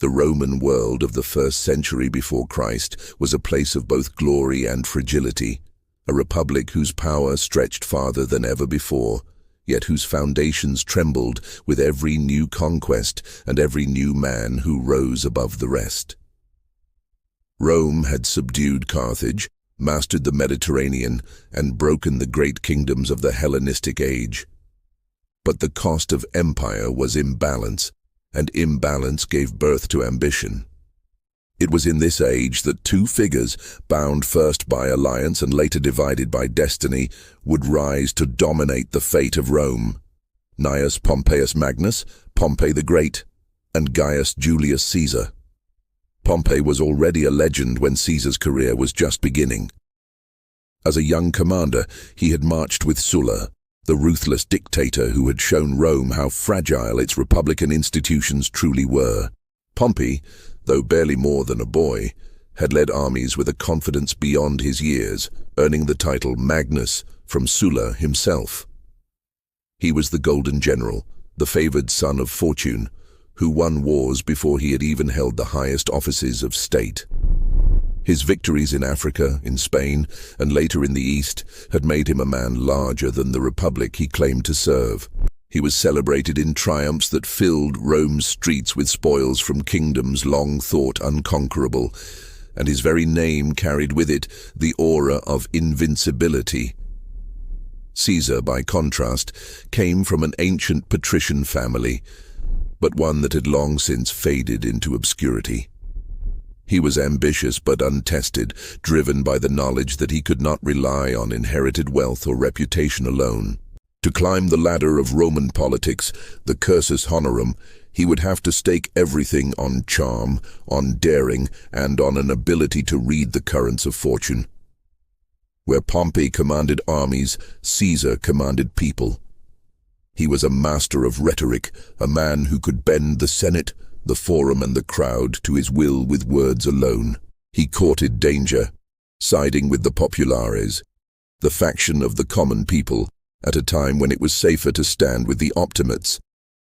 The Roman world of the 1st century before Christ was a place of both glory and fragility, a republic whose power stretched farther than ever before, yet whose foundations trembled with every new conquest and every new man who rose above the rest. Rome had subdued Carthage, mastered the Mediterranean, and broken the great kingdoms of the Hellenistic age. But the cost of empire was imbalance, and imbalance gave birth to ambition. It was in this age that two figures, bound first by alliance and later divided by destiny, would rise to dominate the fate of Rome: Gnaeus Pompeius Magnus, Pompey the Great, and Gaius Julius Caesar. Pompey was already a legend when Caesar's career was just beginning. As a young commander, he had marched with Sulla, the ruthless dictator who had shown Rome how fragile its republican institutions truly were. Pompey, though barely more than a boy, had led armies with a confidence beyond his years, earning the title Magnus from Sulla himself. He was the golden general, the favored son of fortune, who won wars before he had even held the highest offices of state. His victories in Africa, in Spain, and later in the East had made him a man larger than the republic he claimed to serve. He was celebrated in triumphs that filled Rome's streets with spoils from kingdoms long thought unconquerable, and his very name carried with it the aura of invincibility. Caesar, by contrast, came from an ancient patrician family, but one that had long since faded into obscurity. He was ambitious but untested, driven by the knowledge that he could not rely on inherited wealth or reputation alone. To climb the ladder of Roman politics, the cursus honorum, he would have to stake everything on charm, on daring, and on an ability to read the currents of fortune. Where Pompey commanded armies, Caesar commanded people. He was a master of rhetoric, a man who could bend the Senate, the Forum, and the crowd to his will with words alone. He courted danger, siding with the populares, the faction of the common people, at a time when it was safer to stand with the optimates,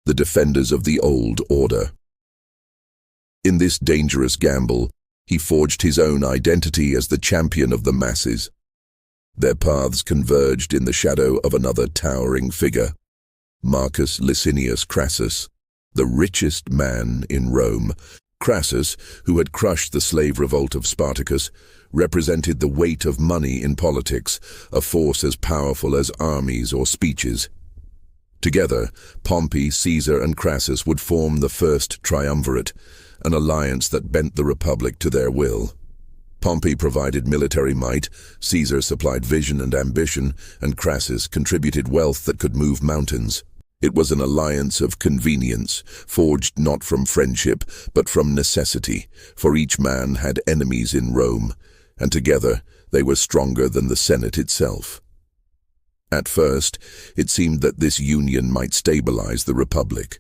the defenders of the old order. In this dangerous gamble, he forged his own identity as the champion of the masses. Their paths converged in the shadow of another towering figure: Marcus Licinius Crassus, the richest man in Rome. Crassus, who had crushed the slave revolt of Spartacus, represented the weight of money in politics, a force as powerful as armies or speeches. Together, Pompey, Caesar, and Crassus would form the first triumvirate, an alliance that bent the republic to their will. Pompey provided military might, Caesar supplied vision and ambition, and Crassus contributed wealth that could move mountains. It was an alliance of convenience, forged not from friendship, but from necessity, for each man had enemies in Rome, and together they were stronger than the Senate itself. At first, it seemed that this union might stabilize the republic.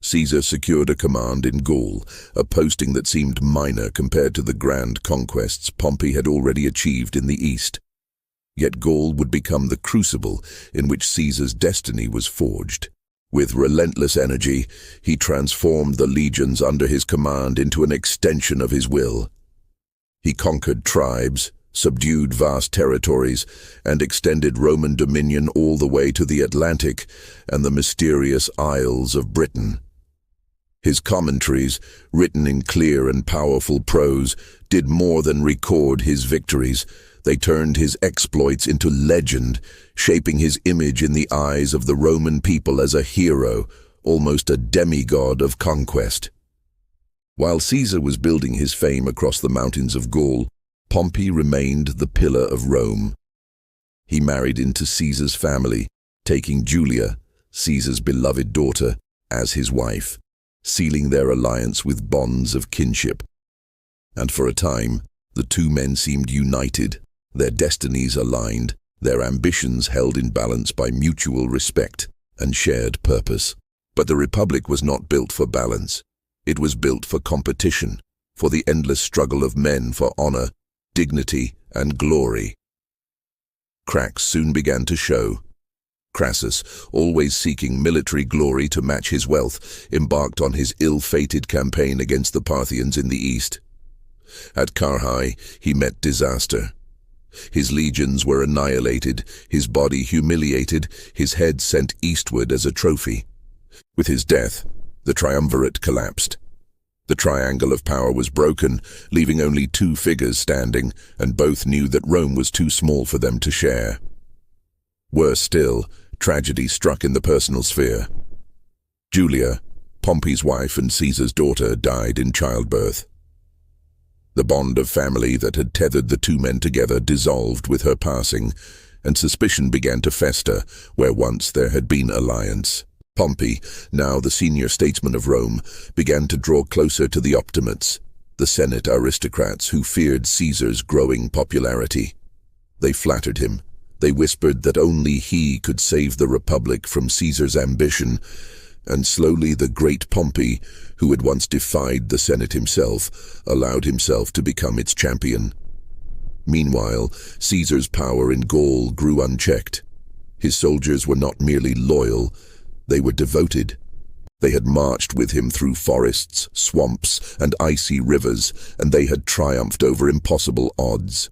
Caesar secured a command in Gaul, a posting that seemed minor compared to the grand conquests Pompey had already achieved in the East. Yet Gaul would become the crucible in which Caesar's destiny was forged. With relentless energy, he transformed the legions under his command into an extension of his will. He conquered tribes, subdued vast territories, and extended Roman dominion all the way to the Atlantic and the mysterious Isles of Britain. His commentaries, written in clear and powerful prose, did more than record his victories. They turned his exploits into legend, shaping his image in the eyes of the Roman people as a hero, almost a demigod of conquest. While Caesar was building his fame across the mountains of Gaul, Pompey remained the pillar of Rome. He married into Caesar's family, taking Julia, Caesar's beloved daughter, as his wife, sealing their alliance with bonds of kinship. And for a time, the two men seemed united, their destinies aligned, their ambitions held in balance by mutual respect and shared purpose. But the Republic was not built for balance. It was built for competition, for the endless struggle of men for honor, dignity, and glory. Cracks soon began to show. Crassus, always seeking military glory to match his wealth, embarked on his ill-fated campaign against the Parthians in the east. At Carrhae, he met disaster. His legions were annihilated, his body humiliated, his head sent eastward as a trophy. With his death, the triumvirate collapsed. The triangle of power was broken, leaving only two figures standing, and both knew that Rome was too small for them to share. Worse still, tragedy struck in the personal sphere. Julia, Pompey's wife and Caesar's daughter, died in childbirth. The bond of family that had tethered the two men together dissolved with her passing, and suspicion began to fester where once there had been alliance. Pompey, now the senior statesman of Rome, began to draw closer to the Optimates, the Senate aristocrats who feared Caesar's growing popularity. They flattered him. They whispered that only he could save the Republic from Caesar's ambition, and slowly the great Pompey, who had once defied the Senate himself, allowed himself to become its champion. Meanwhile, Caesar's power in Gaul grew unchecked. His soldiers were not merely loyal, they were devoted. They had marched with him through forests, swamps, and icy rivers, and they had triumphed over impossible odds.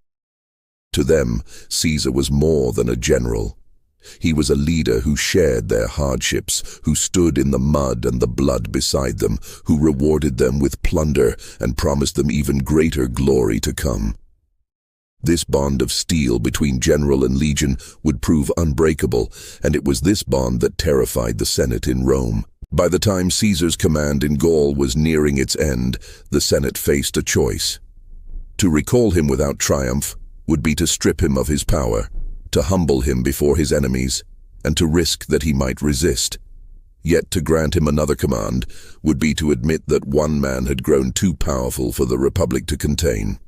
To them, Caesar was more than a general. He was a leader who shared their hardships, who stood in the mud and the blood beside them, who rewarded them with plunder and promised them even greater glory to come. This bond of steel between general and legion would prove unbreakable, and it was this bond that terrified the Senate in Rome. By the time Caesar's command in Gaul was nearing its end, the Senate faced a choice. To recall him without triumph would be to strip him of his power, to humble him before his enemies, and to risk that he might resist. Yet to grant him another command would be to admit that one man had grown too powerful for the Republic to contain.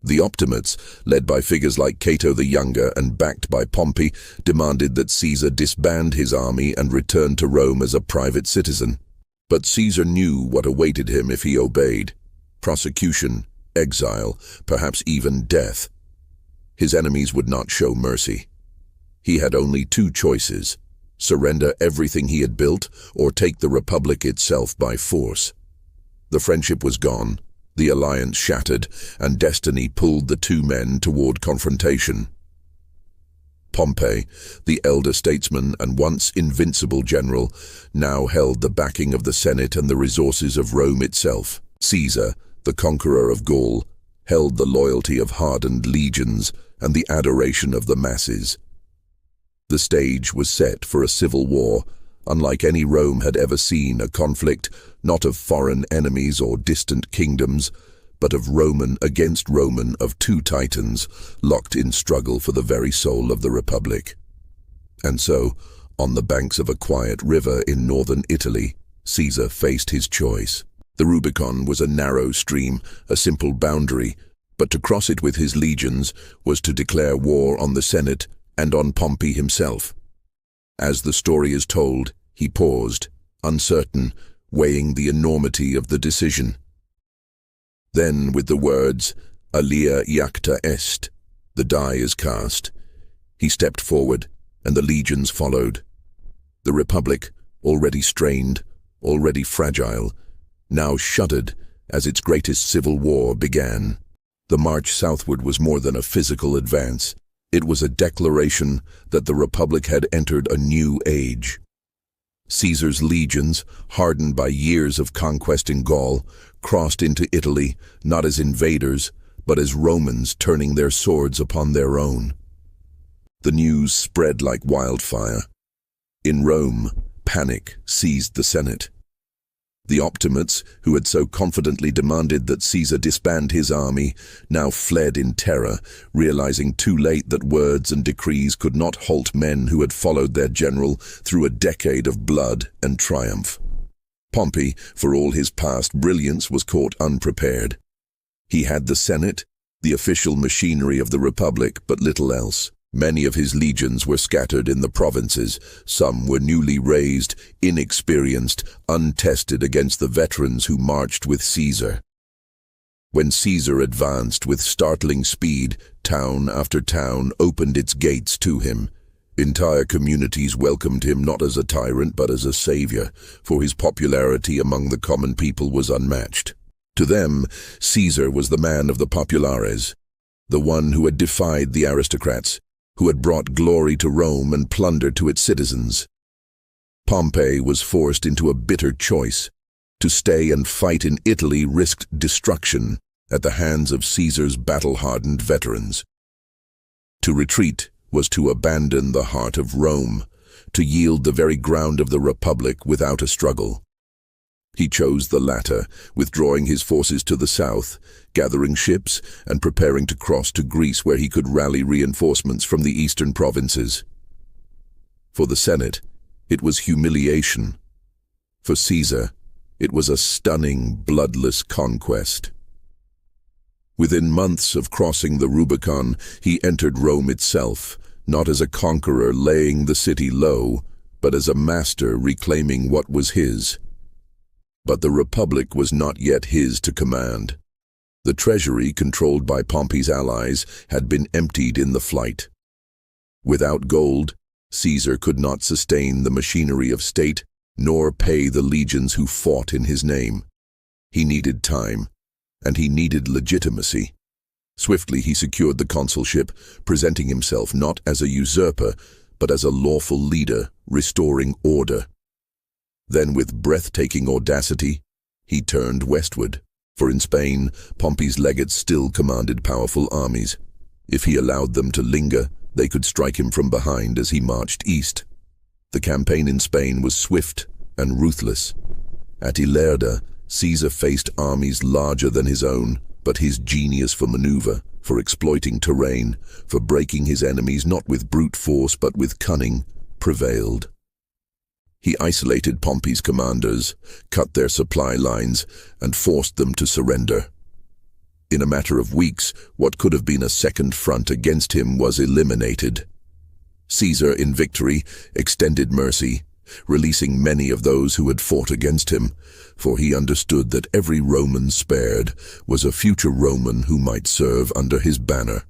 The Optimates, led by figures like Cato the Younger and backed by Pompey, demanded that Caesar disband his army and return to Rome as a private citizen. But Caesar knew what awaited him if he obeyed: prosecution, exile, perhaps even death. His enemies would not show mercy. He had only two choices: surrender everything he had built or take the Republic itself by force. The friendship was gone. The alliance shattered, and destiny pulled the two men toward confrontation. Pompey, the elder statesman and once invincible general, now held the backing of the Senate and the resources of Rome itself. Caesar, the conqueror of Gaul, held the loyalty of hardened legions and the adoration of the masses. The stage was set for a civil war, unlike any Rome had ever seen, a conflict not of foreign enemies or distant kingdoms, but of Roman against Roman, of two titans, locked in struggle for the very soul of the Republic. And so, on the banks of a quiet river in northern Italy, Caesar faced his choice. The Rubicon was a narrow stream, a simple boundary, but to cross it with his legions was to declare war on the Senate and on Pompey himself. As the story is told, he paused, uncertain, weighing the enormity of the decision. Then, with the words, "Alia iacta est," the die is cast, he stepped forward, and the legions followed. The Republic, already strained, already fragile, now shuddered as its greatest civil war began. The march southward was more than a physical advance. It was a declaration that the Republic had entered a new age. Caesar's legions, hardened by years of conquest in Gaul, crossed into Italy not as invaders, but as Romans turning their swords upon their own. The news spread like wildfire. In Rome, panic seized the Senate. The Optimates, who had so confidently demanded that Caesar disband his army, now fled in terror, realizing too late that words and decrees could not halt men who had followed their general through a decade of blood and triumph. Pompey, for all his past brilliance, was caught unprepared. He had the Senate, the official machinery of the Republic, but little else. Many of his legions were scattered in the provinces. Some were newly raised, inexperienced, untested against the veterans who marched with Caesar. When Caesar advanced with startling speed, town after town opened its gates to him. Entire communities welcomed him not as a tyrant but as a savior, for his popularity among the common people was unmatched. To them, Caesar was the man of the populares, the one who had defied the aristocrats, who had brought glory to Rome and plunder to its citizens. Pompey was forced into a bitter choice. To stay and fight in Italy risked destruction at the hands of Caesar's battle-hardened veterans. To retreat was to abandon the heart of Rome, to yield the very ground of the Republic without a struggle. He chose the latter, withdrawing his forces to the south, gathering ships and preparing to cross to Greece where he could rally reinforcements from the eastern provinces. For the Senate, it was humiliation. For Caesar, it was a stunning, bloodless conquest. Within months of crossing the Rubicon, he entered Rome itself, not as a conqueror laying the city low, but as a master reclaiming what was his. But the Republic was not yet his to command. The treasury, controlled by Pompey's allies, had been emptied in the flight. Without gold, Caesar could not sustain the machinery of state, nor pay the legions who fought in his name. He needed time, and he needed legitimacy. Swiftly he secured the consulship, presenting himself not as a usurper, but as a lawful leader, restoring order. Then with breathtaking audacity, he turned westward, for in Spain, Pompey's legates still commanded powerful armies. If he allowed them to linger, they could strike him from behind as he marched east. The campaign in Spain was swift and ruthless. At Ilerda, Caesar faced armies larger than his own, but his genius for maneuver, for exploiting terrain, for breaking his enemies not with brute force but with cunning, prevailed. He isolated Pompey's commanders, cut their supply lines, and forced them to surrender. In a matter of weeks, what could have been a second front against him was eliminated. Caesar, in victory, extended mercy, releasing many of those who had fought against him, for he understood that every Roman spared was a future Roman who might serve under his banner.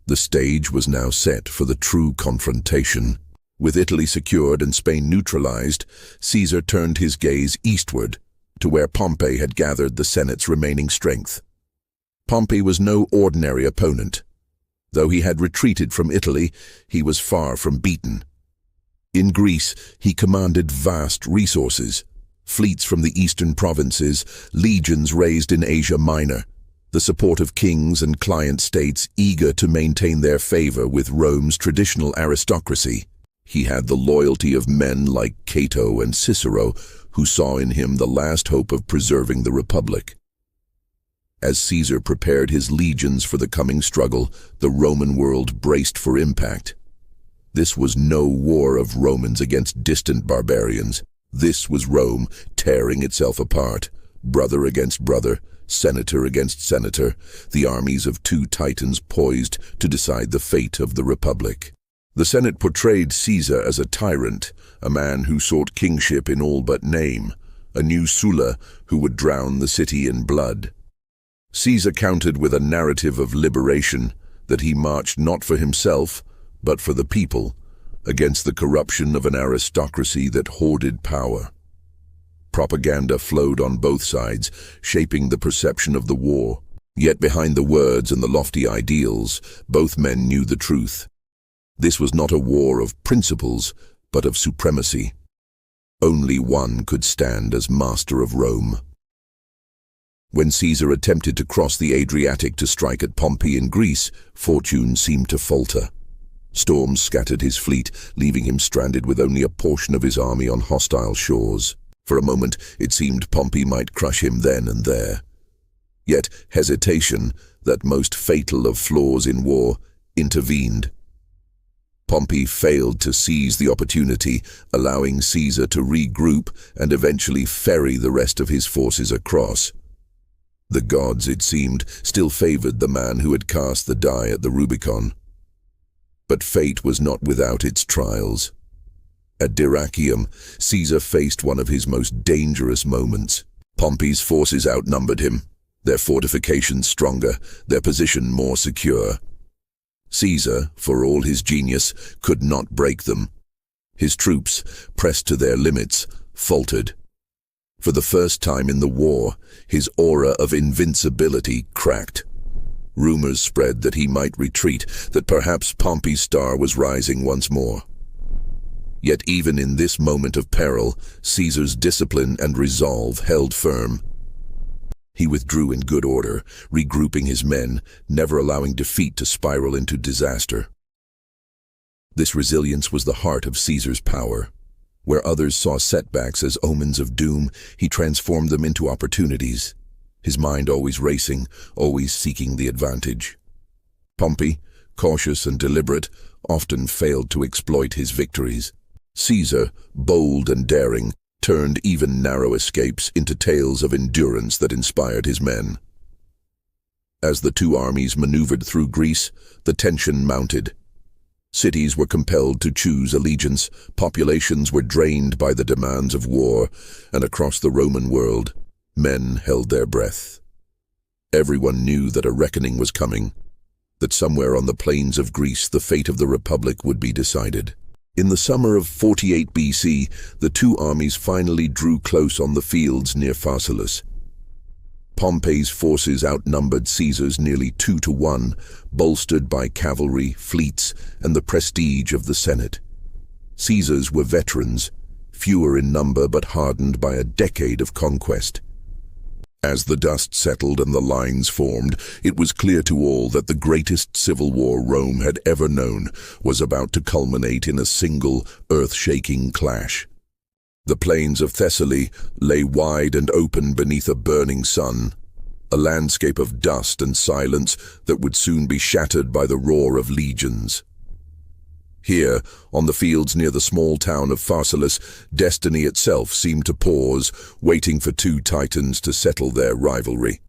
The stage was now set for the true confrontation. With Italy secured and Spain neutralized, Caesar turned his gaze eastward, to where Pompey had gathered the Senate's remaining strength. Pompey was no ordinary opponent. Though he had retreated from Italy, he was far from beaten. In Greece, he commanded vast resources, fleets from the eastern provinces, legions raised in Asia Minor, the support of kings and client states eager to maintain their favor with Rome's traditional aristocracy. He had the loyalty of men like Cato and Cicero, who saw in him the last hope of preserving the Republic. As Caesar prepared his legions for the coming struggle, the Roman world braced for impact. This was no war of Romans against distant barbarians. This was Rome tearing itself apart, brother against brother, senator against senator, the armies of two titans poised to decide the fate of the Republic. The Senate portrayed Caesar as a tyrant, a man who sought kingship in all but name, a new Sulla who would drown the city in blood. Caesar countered with a narrative of liberation, that he marched not for himself, but for the people, against the corruption of an aristocracy that hoarded power. Propaganda flowed on both sides, shaping the perception of the war. Yet behind the words and the lofty ideals, both men knew the truth. This was not a war of principles, but of supremacy. Only one could stand as master of Rome. When Caesar attempted to cross the Adriatic to strike at Pompey in Greece, fortune seemed to falter. Storms scattered his fleet, leaving him stranded with only a portion of his army on hostile shores. For a moment, it seemed Pompey might crush him then and there. Yet hesitation, that most fatal of flaws in war, intervened. Pompey failed to seize the opportunity, allowing Caesar to regroup and eventually ferry the rest of his forces across. The gods, it seemed, still favored the man who had cast the die at the Rubicon. But fate was not without its trials. At Dyrrhachium, Caesar faced one of his most dangerous moments. Pompey's forces outnumbered him, their fortifications stronger, their position more secure. Caesar, for all his genius, could not break them. His troops, pressed to their limits, faltered. For the first time in the war, his aura of invincibility cracked. Rumors spread that he might retreat, that perhaps Pompey's star was rising once more. Yet even in this moment of peril, Caesar's discipline and resolve held firm. He withdrew in good order, regrouping his men, never allowing defeat to spiral into disaster. This resilience was the heart of Caesar's power. Where others saw setbacks as omens of doom, he transformed them into opportunities, his mind always racing, always seeking the advantage. Pompey, cautious and deliberate, often failed to exploit his victories. Caesar, bold and daring, turned even narrow escapes into tales of endurance that inspired his men. As the two armies maneuvered through Greece, the tension mounted. Cities were compelled to choose allegiance, populations were drained by the demands of war, and across the Roman world, men held their breath. Everyone knew that a reckoning was coming, that somewhere on the plains of Greece the fate of the Republic would be decided. In the summer of 48 BC, the two armies finally drew close on the fields near Pharsalus. Pompey's forces outnumbered Caesar's nearly 2-to-1, bolstered by cavalry, fleets, and the prestige of the Senate. Caesar's were veterans, fewer in number but hardened by a decade of conquest. As the dust settled and the lines formed, it was clear to all that the greatest civil war Rome had ever known was about to culminate in a single, earth-shaking clash. The plains of Thessaly lay wide and open beneath a burning sun, a landscape of dust and silence that would soon be shattered by the roar of legions. Here, on the fields near the small town of Pharsalus, destiny itself seemed to pause, waiting for two titans to settle their rivalry.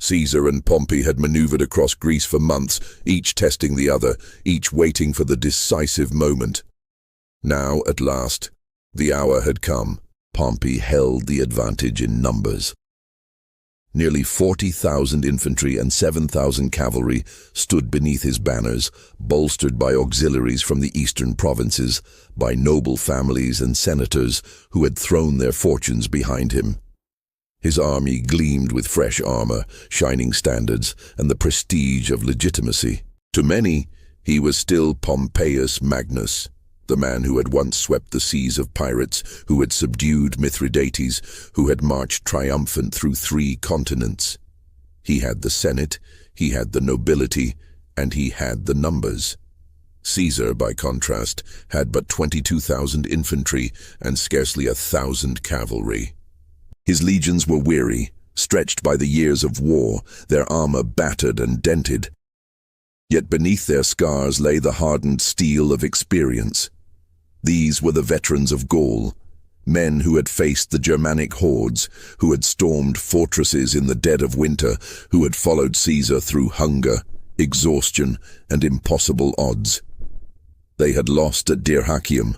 Caesar and Pompey had maneuvered across Greece for months, each testing the other, each waiting for the decisive moment. Now, at last, the hour had come. Pompey held the advantage in numbers. Nearly 40,000 infantry and 7,000 cavalry stood beneath his banners, bolstered by auxiliaries from the eastern provinces, by noble families and senators who had thrown their fortunes behind him. His army gleamed with fresh armor, shining standards, and the prestige of legitimacy. To many, he was still Pompeius Magnus, the man who had once swept the seas of pirates, who had subdued Mithridates, who had marched triumphant through 3 continents. He had the Senate, he had the nobility, and he had the numbers. Caesar, by contrast, had but 22,000 infantry and scarcely 1,000 cavalry. His legions were weary, stretched by the years of war, their armor battered and dented. Yet beneath their scars lay the hardened steel of experience. These were the veterans of Gaul, men who had faced the Germanic hordes, who had stormed fortresses in the dead of winter, who had followed Caesar through hunger, exhaustion, and impossible odds. They had lost at Dyrrhachium,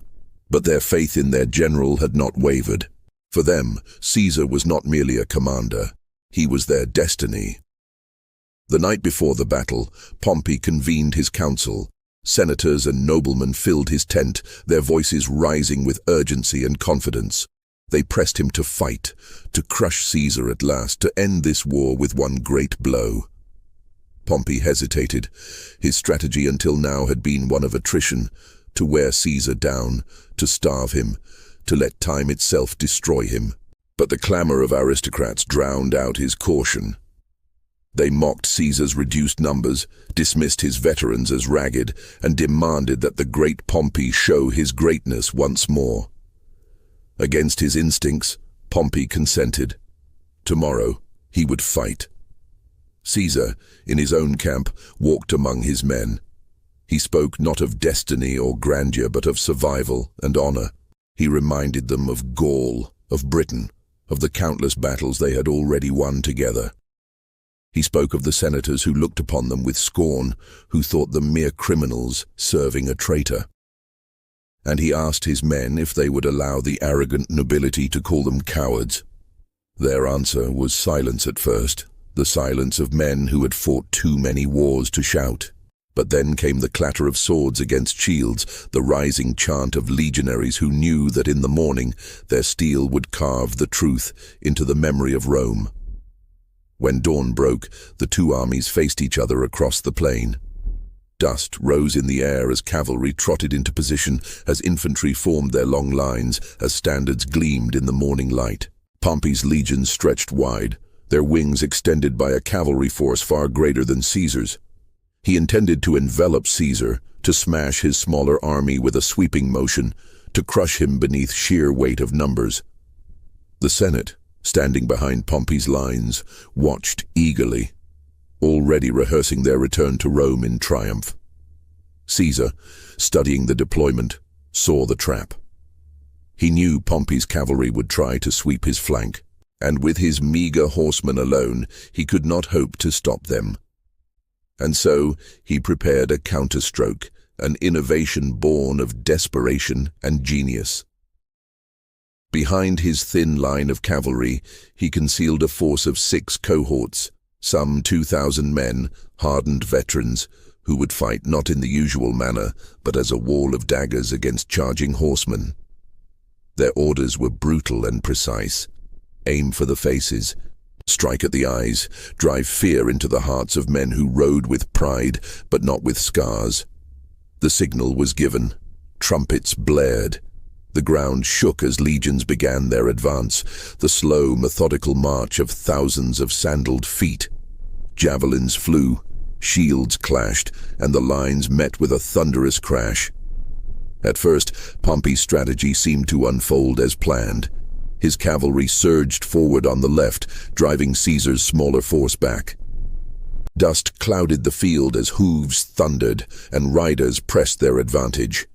but their faith in their general had not wavered. For them, Caesar was not merely a commander, he was their destiny. The night before the battle, Pompey convened his council. Senators and noblemen filled his tent, their voices rising with urgency and confidence. They pressed him to fight, to crush Caesar at last, to end this war with one great blow. Pompey hesitated. His strategy until now had been one of attrition, to wear Caesar down, to starve him, to let time itself destroy him. But the clamor of aristocrats drowned out his caution. They mocked Caesar's reduced numbers, dismissed his veterans as ragged, and demanded that the great Pompey show his greatness once more. Against his instincts, Pompey consented. Tomorrow, he would fight. Caesar, in his own camp, walked among his men. He spoke not of destiny or grandeur, but of survival and honor. He reminded them of Gaul, of Britain, of the countless battles they had already won together. He spoke of the senators who looked upon them with scorn, who thought them mere criminals serving a traitor. And he asked his men if they would allow the arrogant nobility to call them cowards. Their answer was silence at first, the silence of men who had fought too many wars to shout. But then came the clatter of swords against shields, the rising chant of legionaries who knew that in the morning their steel would carve the truth into the memory of Rome. When dawn broke, the two armies faced each other across the plain. Dust rose in the air as cavalry trotted into position, as infantry formed their long lines, as standards gleamed in the morning light. Pompey's legions stretched wide, their wings extended by a cavalry force far greater than Caesar's. He intended to envelop Caesar, to smash his smaller army with a sweeping motion, to crush him beneath sheer weight of numbers. The Senate, standing behind Pompey's lines, watched eagerly, already rehearsing their return to Rome in triumph. Caesar, studying the deployment, saw the trap. He knew Pompey's cavalry would try to sweep his flank, and with his meager horsemen alone, he could not hope to stop them. And so he prepared a counterstroke, an innovation born of desperation and genius. Behind his thin line of cavalry, he concealed a force of 6 cohorts, some 2,000 men, hardened veterans, who would fight not in the usual manner, but as a wall of daggers against charging horsemen. Their orders were brutal and precise. Aim for the faces, strike at the eyes, drive fear into the hearts of men who rode with pride, but not with scars. The signal was given. Trumpets blared. The ground shook as legions began their advance, the slow, methodical march of thousands of sandaled feet. Javelins flew, shields clashed, and the lines met with a thunderous crash. At first, Pompey's strategy seemed to unfold as planned. His cavalry surged forward on the left, driving Caesar's smaller force back. Dust clouded the field as hooves thundered, and riders pressed their advantage.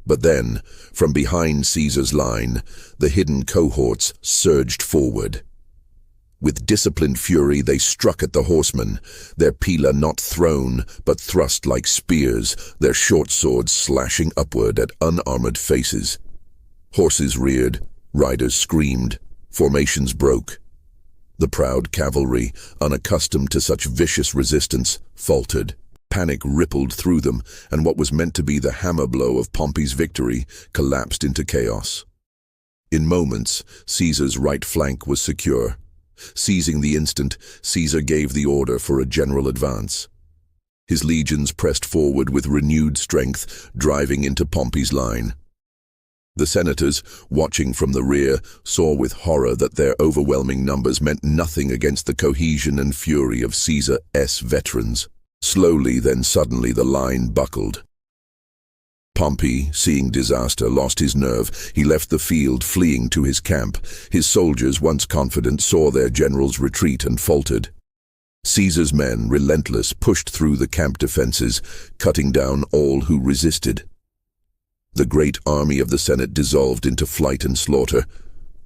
But then, from behind Caesar's line, the hidden cohorts surged forward. With disciplined fury they struck at the horsemen, their pila not thrown, but thrust like spears, their short swords slashing upward at unarmored faces. Horses reared, riders screamed, formations broke. The proud cavalry, unaccustomed to such vicious resistance, faltered. Panic rippled through them, and what was meant to be the hammer blow of Pompey's victory collapsed into chaos. In moments, Caesar's right flank was secure. Seizing the instant, Caesar gave the order for a general advance. His legions pressed forward with renewed strength, driving into Pompey's line. The senators, watching from the rear, saw with horror that their overwhelming numbers meant nothing against the cohesion and fury of Caesar's veterans. Slowly, then suddenly, the line buckled. Pompey, seeing disaster, lost his nerve. He left the field, fleeing to his camp. His soldiers, once confident, saw their generals retreat and faltered. Caesar's men, relentless, pushed through the camp defenses, cutting down all who resisted. The great army of the Senate dissolved into flight and slaughter.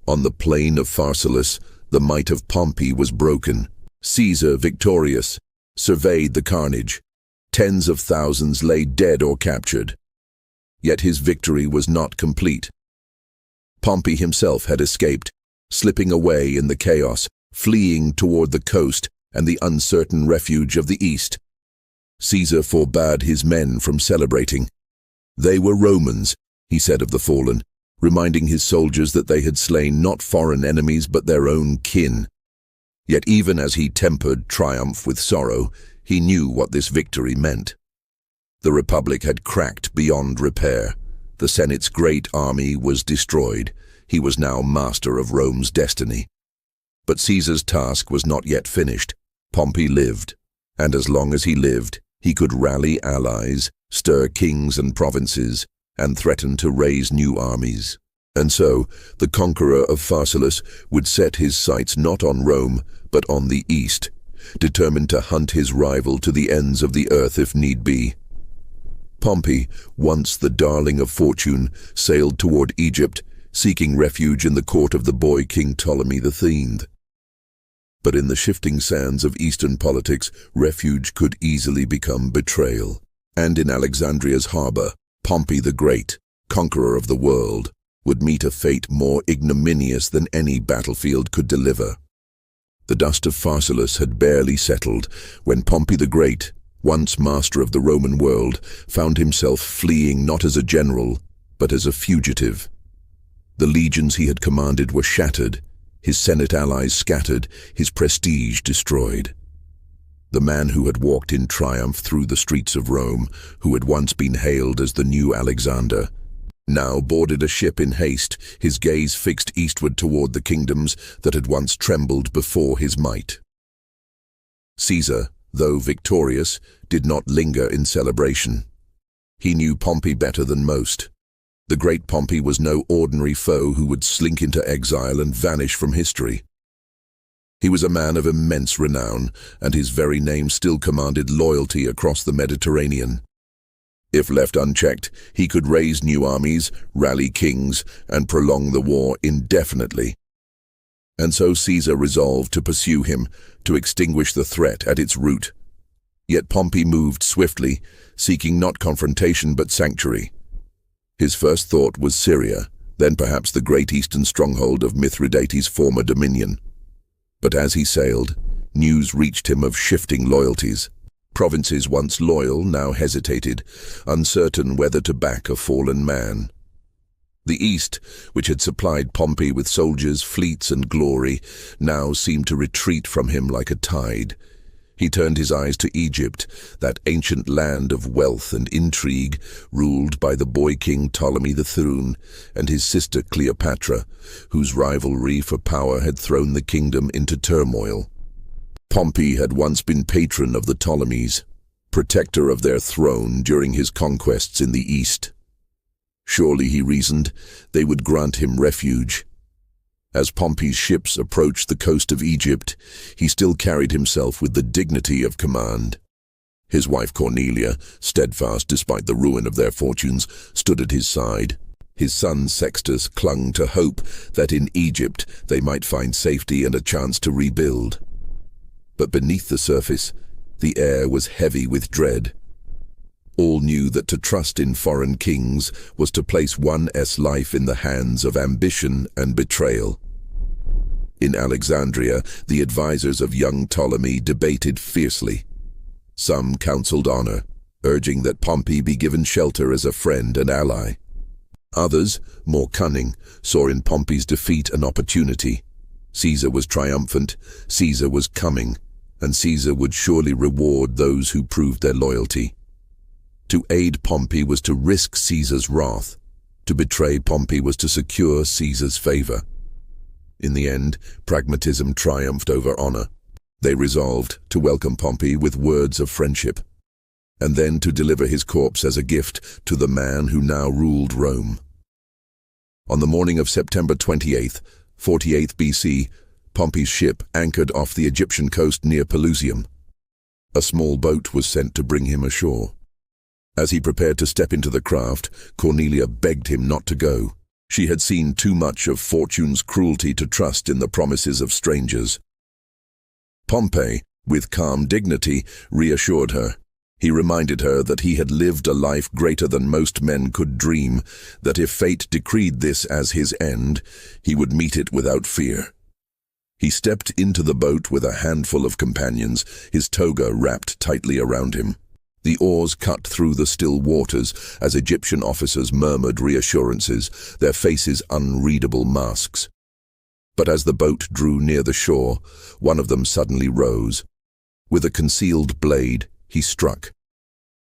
On the plain of Pharsalus, the might of Pompey was broken. Caesar, victorious, surveyed the carnage. Tens of thousands lay dead or captured. Yet his victory was not complete. Pompey himself had escaped, slipping away in the chaos, fleeing toward the coast and the uncertain refuge of the east. Caesar forbade his men from celebrating. They were Romans, he said of the fallen, reminding his soldiers that they had slain not foreign enemies but their own kin. Yet even as he tempered triumph with sorrow, he knew what this victory meant. The Republic had cracked beyond repair. The Senate's great army was destroyed. He was now master of Rome's destiny. But Caesar's task was not yet finished. Pompey lived, and as long as he lived, he could rally allies, stir kings and provinces, and threaten to raise new armies. And so, the conqueror of Pharsalus would set his sights not on Rome, but on the east, determined to hunt his rival to the ends of the earth if need be. Pompey, once the darling of fortune, sailed toward Egypt, seeking refuge in the court of the boy King Ptolemy III. But in the shifting sands of Eastern politics, refuge could easily become betrayal. And in Alexandria's harbor, Pompey the Great, conqueror of the world, would meet a fate more ignominious than any battlefield could deliver. The dust of Pharsalus had barely settled when Pompey the Great, once master of the Roman world, found himself fleeing not as a general, but as a fugitive. The legions he had commanded were shattered, his Senate allies scattered, his prestige destroyed. The man who had walked in triumph through the streets of Rome, who had once been hailed as the new Alexander, now boarded a ship in haste, his gaze fixed eastward toward the kingdoms that had once trembled before his might. Caesar, though victorious, did not linger in celebration. He knew Pompey better than most. The great Pompey was no ordinary foe who would slink into exile and vanish from history. He was a man of immense renown, and his very name still commanded loyalty across the Mediterranean. If left unchecked, he could raise new armies, rally kings, and prolong the war indefinitely. And so Caesar resolved to pursue him, to extinguish the threat at its root. Yet Pompey moved swiftly, seeking not confrontation but sanctuary. His first thought was Syria, then perhaps the great eastern stronghold of Mithridates' former dominion. But as he sailed, news reached him of shifting loyalties. Provinces once loyal now hesitated, uncertain whether to back a fallen man. The East, which had supplied Pompey with soldiers, fleets, and glory, now seemed to retreat from him like a tide. He turned his eyes to Egypt, that ancient land of wealth and intrigue, ruled by the boy king Ptolemy the Throne and his sister Cleopatra, whose rivalry for power had thrown the kingdom into turmoil. Pompey had once been patron of the Ptolemies, protector of their throne during his conquests in the East. Surely, he reasoned, they would grant him refuge. As Pompey's ships approached the coast of Egypt, he still carried himself with the dignity of command. His wife Cornelia, steadfast despite the ruin of their fortunes, stood at his side. His son Sextus clung to hope that in Egypt they might find safety and a chance to rebuild. But beneath the surface, the air was heavy with dread. All knew that to trust in foreign kings was to place one's life in the hands of ambition and betrayal. In Alexandria, the advisors of young Ptolemy debated fiercely. Some counseled honor, urging that Pompey be given shelter as a friend and ally. Others, more cunning, saw in Pompey's defeat an opportunity. Caesar was triumphant, Caesar was coming, and Caesar would surely reward those who proved their loyalty. To aid Pompey was to risk Caesar's wrath. To betray Pompey was to secure Caesar's favor. In the end, pragmatism triumphed over honor. They resolved to welcome Pompey with words of friendship, and then to deliver his corpse as a gift to the man who now ruled Rome. On the morning of September 28th, 48 BC, Pompey's ship anchored off the Egyptian coast near Pelusium. A small boat was sent to bring him ashore. As he prepared to step into the craft, Cornelia begged him not to go. She had seen too much of fortune's cruelty to trust in the promises of strangers. Pompey, with calm dignity, reassured her. He reminded her that he had lived a life greater than most men could dream, that if fate decreed this as his end, he would meet it without fear. He stepped into the boat with a handful of companions, his toga wrapped tightly around him. The oars cut through the still waters as Egyptian officers murmured reassurances, their faces unreadable masks. But as the boat drew near the shore, one of them suddenly rose. With a concealed blade, he struck.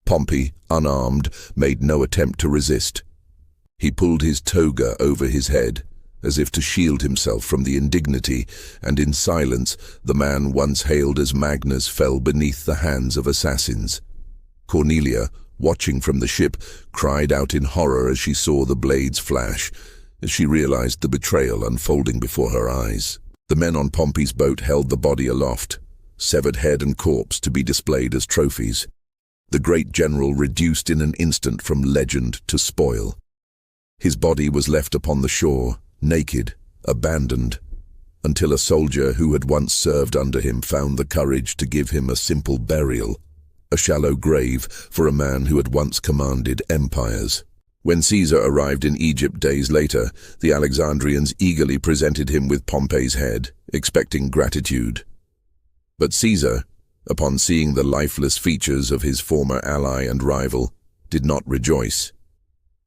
Pompey, unarmed, made no attempt to resist. He pulled his toga over his head, as if to shield himself from the indignity, and in silence, the man once hailed as Magnus fell beneath the hands of assassins. Cornelia, watching from the ship, cried out in horror as she saw the blades flash, as she realized the betrayal unfolding before her eyes. The men on Pompey's boat held the body aloft, severed head and corpse to be displayed as trophies. The great general reduced in an instant from legend to spoil. His body was left upon the shore, naked, abandoned, until a soldier who had once served under him found the courage to give him a simple burial. A shallow grave for a man who had once commanded empires. When Caesar arrived in Egypt days later, the Alexandrians eagerly presented him with Pompey's head, expecting gratitude. But Caesar, upon seeing the lifeless features of his former ally and rival, did not rejoice.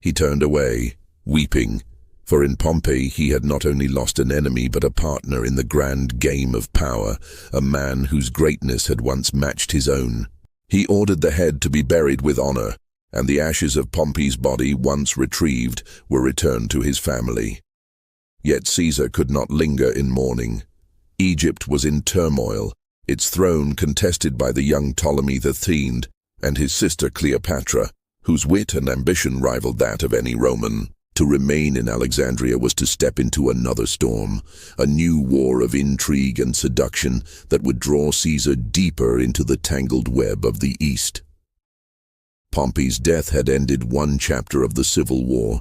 He turned away, weeping, for in Pompey he had not only lost an enemy but a partner in the grand game of power, a man whose greatness had once matched his own. He ordered the head to be buried with honor, and the ashes of Pompey's body, once retrieved, were returned to his family. Yet Caesar could not linger in mourning. Egypt was in turmoil, its throne contested by the young Ptolemy the Thean and his sister Cleopatra, whose wit and ambition rivaled that of any Roman. To remain in Alexandria was to step into another storm, a new war of intrigue and seduction that would draw Caesar deeper into the tangled web of the East. Pompey's death had ended one chapter of the civil war,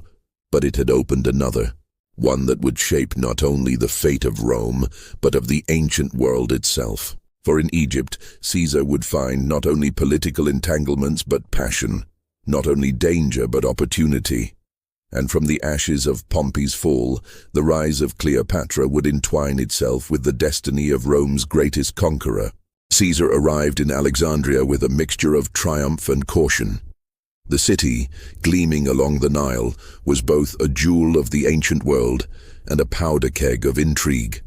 but it had opened another, one that would shape not only the fate of Rome, but of the ancient world itself. For in Egypt, Caesar would find not only political entanglements but passion, not only danger but opportunity. And from the ashes of Pompey's fall, the rise of Cleopatra would entwine itself with the destiny of Rome's greatest conqueror. Caesar arrived in Alexandria with a mixture of triumph and caution. The city, gleaming along the Nile, was both a jewel of the ancient world and a powder keg of intrigue.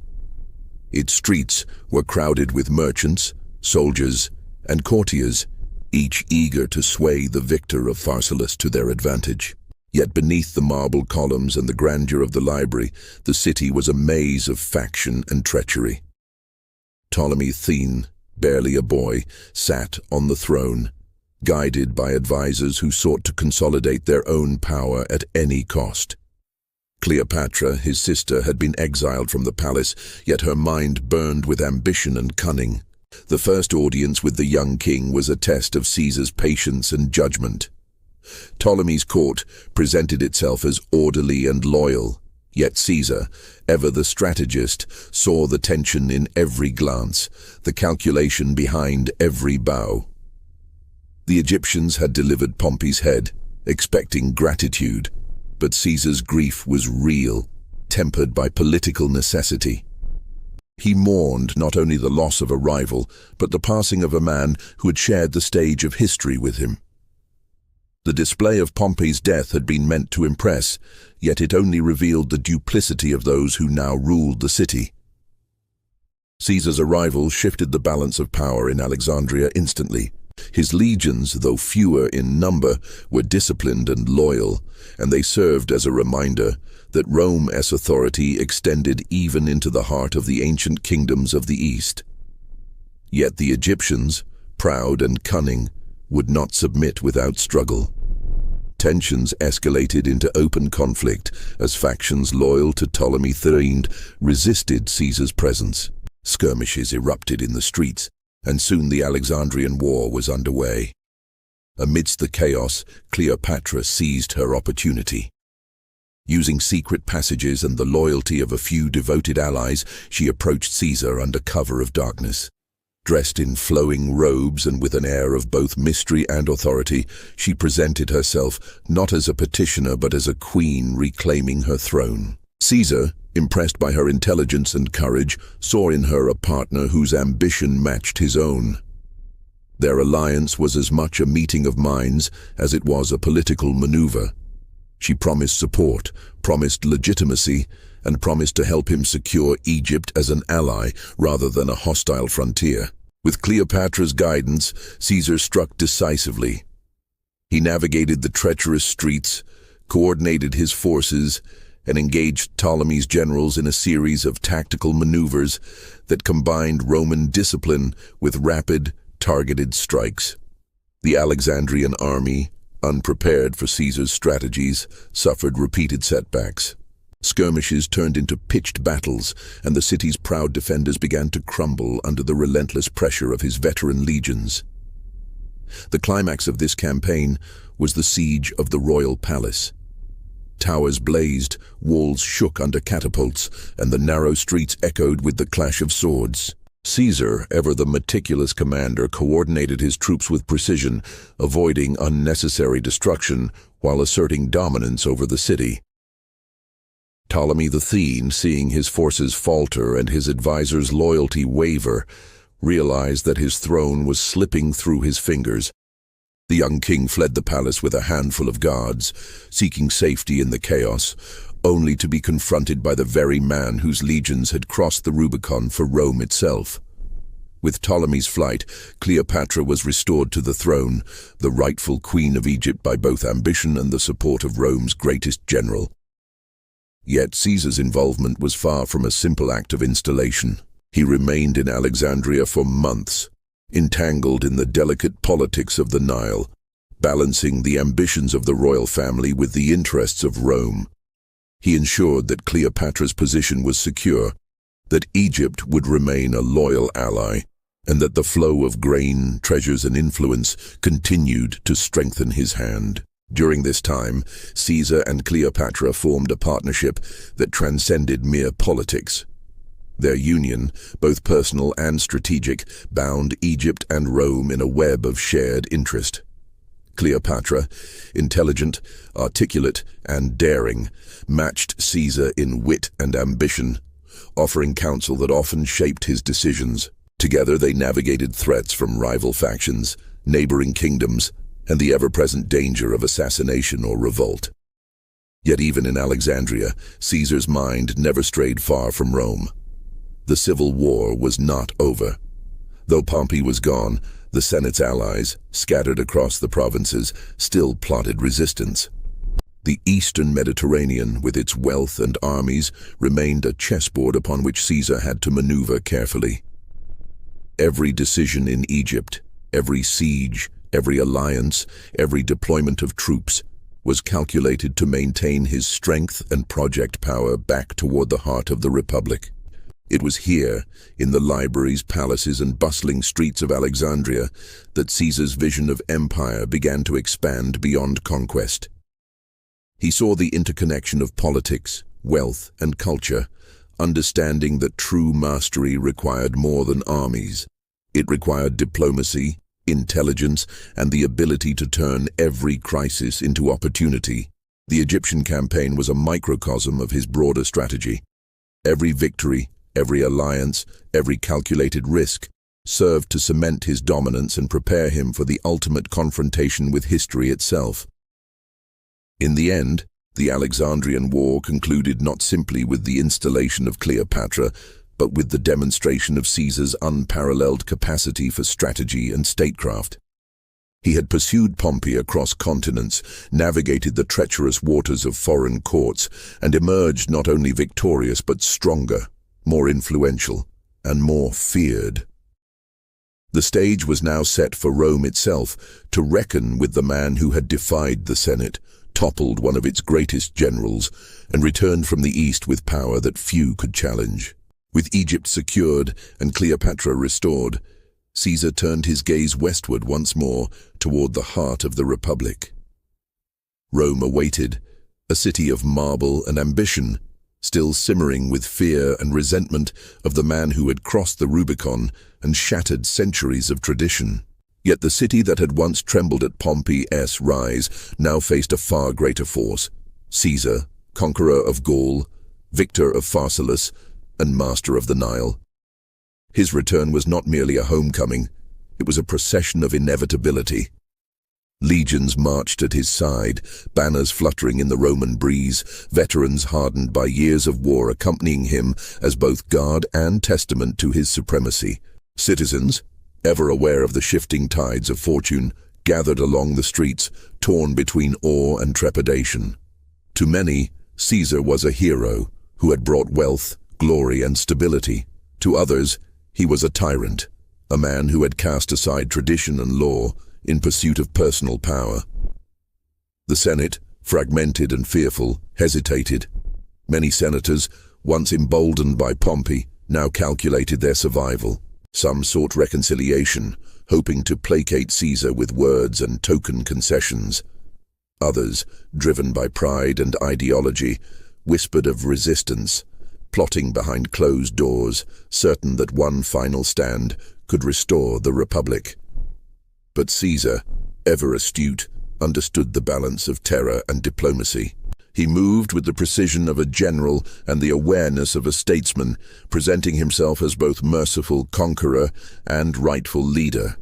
Its streets were crowded with merchants, soldiers, and courtiers, each eager to sway the victor of Pharsalus to their advantage. Yet beneath the marble columns and the grandeur of the library, the city was a maze of faction and treachery. Ptolemy Thean, barely a boy, sat on the throne, guided by advisors who sought to consolidate their own power at any cost. Cleopatra, his sister, had been exiled from the palace, yet her mind burned with ambition and cunning. The first audience with the young king was a test of Caesar's patience and judgment. Ptolemy's court presented itself as orderly and loyal, yet Caesar, ever the strategist, saw the tension in every glance, the calculation behind every bow. The Egyptians had delivered Pompey's head, expecting gratitude, but Caesar's grief was real, tempered by political necessity. He mourned not only the loss of a rival, but the passing of a man who had shared the stage of history with him. The display of Pompey's death had been meant to impress, yet it only revealed the duplicity of those who now ruled the city. Caesar's arrival shifted the balance of power in Alexandria instantly. His legions, though fewer in number, were disciplined and loyal, and they served as a reminder that Rome's authority extended even into the heart of the ancient kingdoms of the East. Yet the Egyptians, proud and cunning, would not submit without struggle. Tensions escalated into open conflict as factions loyal to Ptolemy Thean resisted Caesar's presence. Skirmishes erupted in the streets, and soon the Alexandrian War was underway. Amidst the chaos, Cleopatra seized her opportunity. Using secret passages and the loyalty of a few devoted allies, she approached Caesar under cover of darkness. Dressed in flowing robes and with an air of both mystery and authority, she presented herself not as a petitioner but as a queen reclaiming her throne. Caesar, impressed by her intelligence and courage, saw in her a partner whose ambition matched his own. Their alliance was as much a meeting of minds as it was a political maneuver. She promised support, promised legitimacy, and promised to help him secure Egypt as an ally rather than a hostile frontier. With Cleopatra's guidance, Caesar struck decisively. He navigated the treacherous streets, coordinated his forces, and engaged Ptolemy's generals in a series of tactical maneuvers that combined Roman discipline with rapid, targeted strikes. The Alexandrian army, unprepared for Caesar's strategies, suffered repeated setbacks. Skirmishes turned into pitched battles, and the city's proud defenders began to crumble under the relentless pressure of his veteran legions. The climax of this campaign was the siege of the royal palace. Towers blazed, walls shook under catapults, and the narrow streets echoed with the clash of swords. Caesar, ever the meticulous commander, coordinated his troops with precision, avoiding unnecessary destruction while asserting dominance over the city. Ptolemy the Thean, seeing his forces falter and his advisors' loyalty waver, realized that his throne was slipping through his fingers. The young king fled the palace with a handful of guards, seeking safety in the chaos, only to be confronted by the very man whose legions had crossed the Rubicon for Rome itself. With Ptolemy's flight, Cleopatra was restored to the throne, the rightful queen of Egypt by both ambition and the support of Rome's greatest general. Yet Caesar's involvement was far from a simple act of installation. He remained in Alexandria for months, entangled in the delicate politics of the Nile, balancing the ambitions of the royal family with the interests of Rome. He ensured that Cleopatra's position was secure, that Egypt would remain a loyal ally, and that the flow of grain, treasures, and influence continued to strengthen his hand. During this time, Caesar and Cleopatra formed a partnership that transcended mere politics. Their union, both personal and strategic, bound Egypt and Rome in a web of shared interest. Cleopatra, intelligent, articulate, and daring, matched Caesar in wit and ambition, offering counsel that often shaped his decisions. Together they navigated threats from rival factions, neighboring kingdoms, and the ever-present danger of assassination or revolt. Yet even in Alexandria, Caesar's mind never strayed far from Rome. The civil war was not over. Though Pompey was gone, the Senate's allies, scattered across the provinces, still plotted resistance. The eastern Mediterranean, with its wealth and armies, remained a chessboard upon which Caesar had to maneuver carefully. Every decision in Egypt, every siege, every alliance, every deployment of troops, was calculated to maintain his strength and project power back toward the heart of the Republic. It was here, in the libraries, palaces, and bustling streets of Alexandria, that Caesar's vision of empire began to expand beyond conquest. He saw the interconnection of politics, wealth, and culture, understanding that true mastery required more than armies. It required diplomacy, intelligence, and the ability to turn every crisis into opportunity. The Egyptian campaign was a microcosm of his broader strategy. Every victory, every alliance, every calculated risk served to cement his dominance and prepare him for the ultimate confrontation with history itself. In the end, the Alexandrian War concluded not simply with the installation of Cleopatra, but with the demonstration of Caesar's unparalleled capacity for strategy and statecraft. He had pursued Pompey across continents, navigated the treacherous waters of foreign courts, and emerged not only victorious but stronger, more influential, and more feared. The stage was now set for Rome itself to reckon with the man who had defied the Senate, toppled one of its greatest generals, and returned from the east with power that few could challenge. With Egypt secured and Cleopatra restored, Caesar turned his gaze westward once more toward the heart of the Republic. Rome awaited, a city of marble and ambition, still simmering with fear and resentment of the man who had crossed the Rubicon and shattered centuries of tradition. Yet the city that had once trembled at Pompey's rise now faced a far greater force. Caesar, conqueror of Gaul, victor of Pharsalus, and master of the Nile. His return was not merely a homecoming, it was a procession of inevitability. Legions marched at his side, banners fluttering in the Roman breeze, veterans hardened by years of war accompanying him as both guard and testament to his supremacy. Citizens, ever aware of the shifting tides of fortune, gathered along the streets, torn between awe and trepidation. To many, Caesar was a hero who had brought wealth, glory, and stability. To others, he was a tyrant, a man who had cast aside tradition and law in pursuit of personal power. The Senate, fragmented and fearful, hesitated. Many senators, once emboldened by Pompey, now calculated their survival. Some sought reconciliation, hoping to placate Caesar with words and token concessions. Others, driven by pride and ideology, whispered of resistance, plotting behind closed doors, certain that one final stand could restore the Republic. But Caesar, ever astute, understood the balance of terror and diplomacy. He moved with the precision of a general and the awareness of a statesman, presenting himself as both merciful conqueror and rightful leader.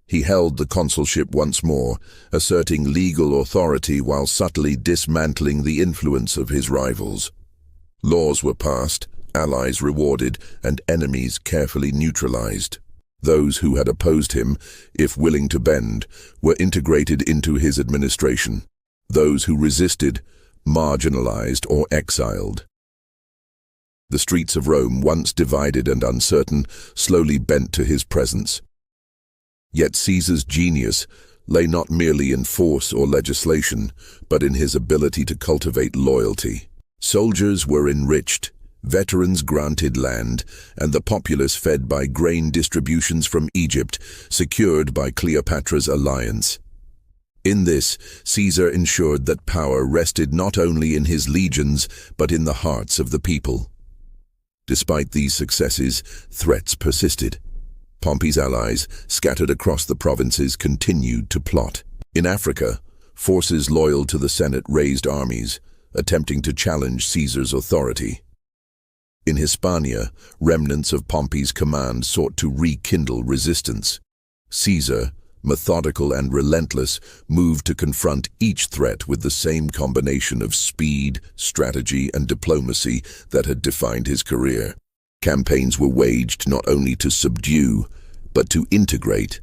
He held the consulship once more, asserting legal authority while subtly dismantling the influence of his rivals. Laws were passed, allies rewarded, and enemies carefully neutralized. Those who had opposed him, if willing to bend, were integrated into his administration. Those who resisted, marginalized or exiled. The streets of Rome, once divided and uncertain, slowly bent to his presence. Yet Caesar's genius lay not merely in force or legislation, but in his ability to cultivate loyalty. Soldiers were enriched, veterans granted land, and the populace fed by grain distributions from Egypt, secured by Cleopatra's alliance. In this, Caesar ensured that power rested not only in his legions, but in the hearts of the people. Despite these successes, threats persisted. Pompey's allies, scattered across the provinces, continued to plot. In Africa, forces loyal to the Senate raised armies, attempting to challenge Caesar's authority. In Hispania, remnants of Pompey's command sought to rekindle resistance. Caesar, methodical and relentless, moved to confront each threat with the same combination of speed, strategy, and diplomacy that had defined his career. Campaigns were waged not only to subdue, but to integrate,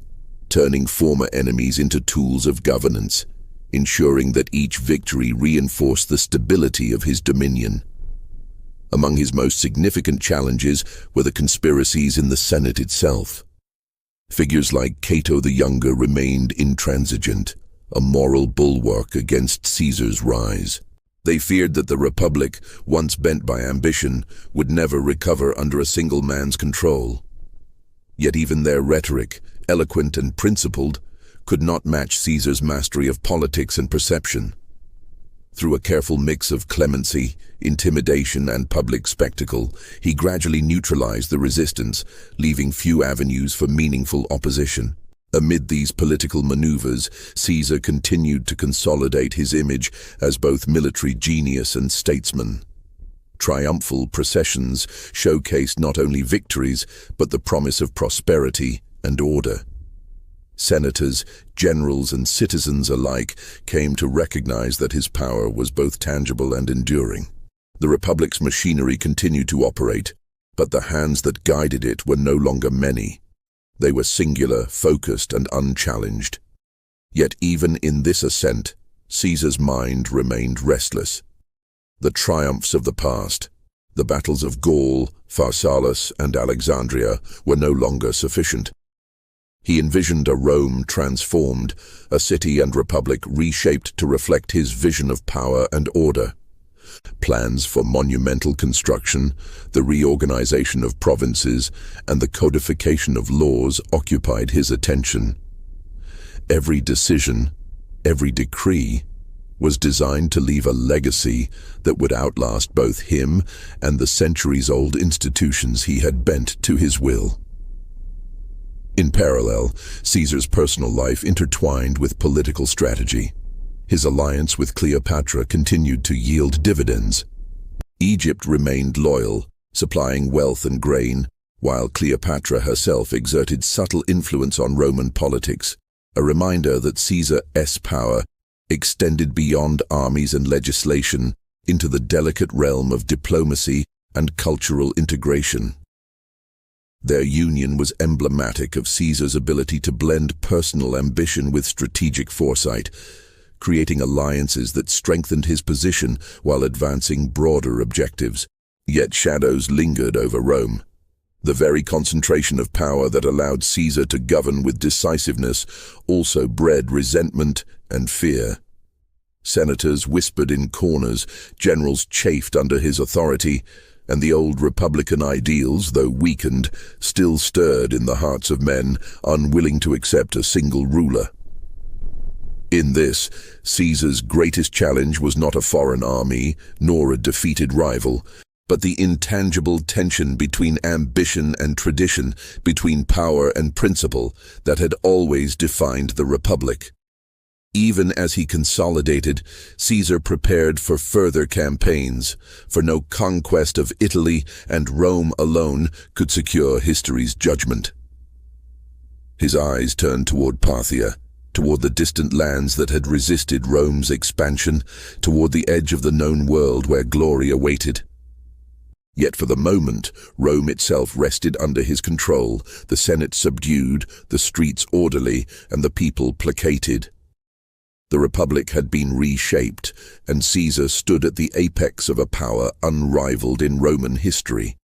turning former enemies into tools of governance, ensuring that each victory reinforced the stability of his dominion. Among his most significant challenges were the conspiracies in the Senate itself. Figures like Cato the Younger remained intransigent, a moral bulwark against Caesar's rise. They feared that the Republic, once bent by ambition, would never recover under a single man's control. Yet even their rhetoric, eloquent and principled, could not match Caesar's mastery of politics and perception. Through a careful mix of clemency, intimidation, and public spectacle, he gradually neutralized the resistance, leaving few avenues for meaningful opposition. Amid these political maneuvers, Caesar continued to consolidate his image as both military genius and statesman. Triumphal processions showcased not only victories, but the promise of prosperity and order. Senators, generals, and citizens alike came to recognize that his power was both tangible and enduring. The Republic's machinery continued to operate, but the hands that guided it were no longer many. They were singular, focused, and unchallenged. Yet even in this ascent, Caesar's mind remained restless. The triumphs of the past, the battles of Gaul, Pharsalus, and Alexandria, were no longer sufficient. He envisioned a Rome transformed, a city and republic reshaped to reflect his vision of power and order. Plans for monumental construction, the reorganization of provinces, and the codification of laws occupied his attention. Every decision, every decree, was designed to leave a legacy that would outlast both him and the centuries-old institutions he had bent to his will. In parallel, Caesar's personal life intertwined with political strategy. His alliance with Cleopatra continued to yield dividends. Egypt remained loyal, supplying wealth and grain, while Cleopatra herself exerted subtle influence on Roman politics, a reminder that Caesar's power extended beyond armies and legislation into the delicate realm of diplomacy and cultural integration. Their union was emblematic of Caesar's ability to blend personal ambition with strategic foresight, creating alliances that strengthened his position while advancing broader objectives. Yet shadows lingered over Rome. The very concentration of power that allowed Caesar to govern with decisiveness also bred resentment and fear. Senators whispered in corners, generals chafed under his authority, and the old republican ideals, though weakened, still stirred in the hearts of men unwilling to accept a single ruler. In this, Caesar's greatest challenge was not a foreign army, nor a defeated rival, but the intangible tension between ambition and tradition, between power and principle, that had always defined the Republic. Even as he consolidated, Caesar prepared for further campaigns, for no conquest of Italy and Rome alone could secure history's judgment. His eyes turned toward Parthia, toward the distant lands that had resisted Rome's expansion, toward the edge of the known world where glory awaited. Yet for the moment, Rome itself rested under his control, the Senate subdued, the streets orderly, and the people placated. The Republic had been reshaped, and Caesar stood at the apex of a power unrivaled in Roman history.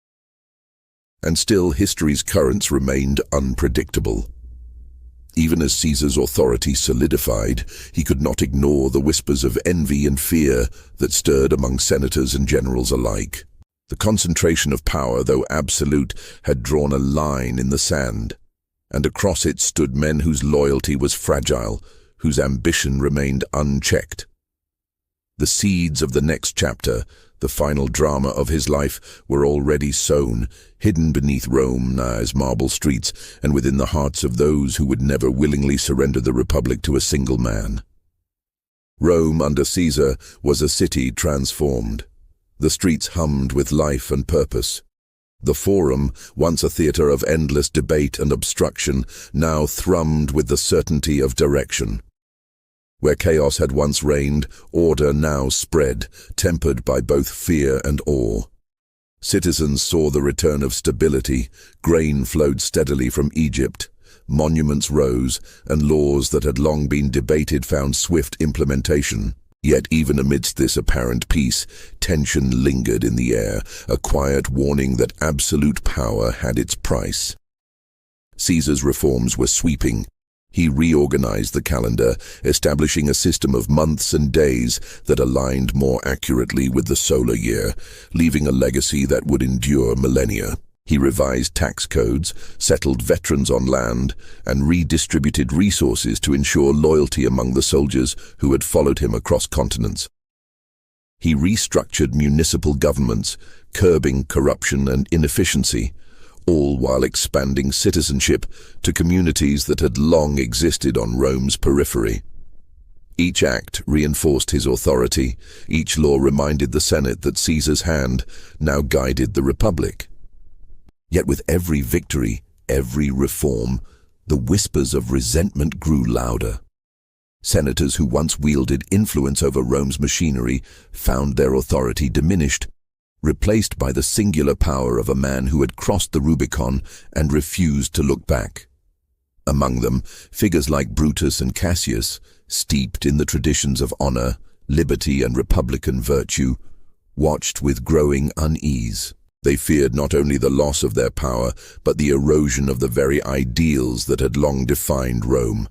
And still history's currents remained unpredictable. Even as Caesar's authority solidified, he could not ignore the whispers of envy and fear that stirred among senators and generals alike. The concentration of power, though absolute, had drawn a line in the sand, and across it stood men whose loyalty was fragile, whose ambition remained unchecked. The seeds of the next chapter, the final drama of his life, were already sown, hidden beneath Rome's marble streets and within the hearts of those who would never willingly surrender the Republic to a single man. Rome under Caesar was a city transformed. The streets hummed with life and purpose. The Forum, once a theater of endless debate and obstruction, now thrummed with the certainty of direction. Where chaos had once reigned, order now spread, tempered by both fear and awe. Citizens saw the return of stability, grain flowed steadily from Egypt, monuments rose, and laws that had long been debated found swift implementation. Yet even amidst this apparent peace, tension lingered in the air, a quiet warning that absolute power had its price. Caesar's reforms were sweeping. He reorganized the calendar, establishing a system of months and days that aligned more accurately with the solar year, leaving a legacy that would endure millennia. He revised tax codes, settled veterans on land, and redistributed resources to ensure loyalty among the soldiers who had followed him across continents. He restructured municipal governments, curbing corruption and inefficiency, all while expanding citizenship to communities that had long existed on Rome's periphery. Each act reinforced his authority, each law reminded the Senate that Caesar's hand now guided the Republic. Yet with every victory, every reform, the whispers of resentment grew louder. Senators who once wielded influence over Rome's machinery found their authority diminished, replaced by the singular power of a man who had crossed the Rubicon and refused to look back. Among them, figures like Brutus and Cassius, steeped in the traditions of honor, liberty, and republican virtue, watched with growing unease. They feared not only the loss of their power, but the erosion of the very ideals that had long defined Rome.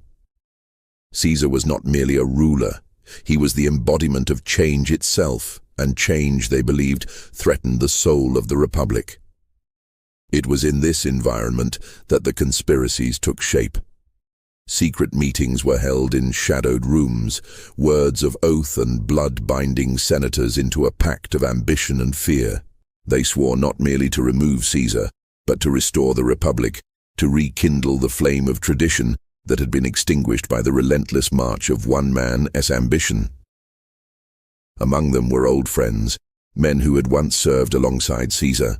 Caesar was not merely a ruler, he was the embodiment of change itself, and change, they believed, threatened the soul of the Republic. It was in this environment that the conspiracies took shape. Secret meetings were held in shadowed rooms, words of oath and blood binding senators into a pact of ambition and fear. They swore not merely to remove Caesar, but to restore the Republic, to rekindle the flame of tradition that had been extinguished by the relentless march of one man's ambition. Among them were old friends, men who had once served alongside Caesar,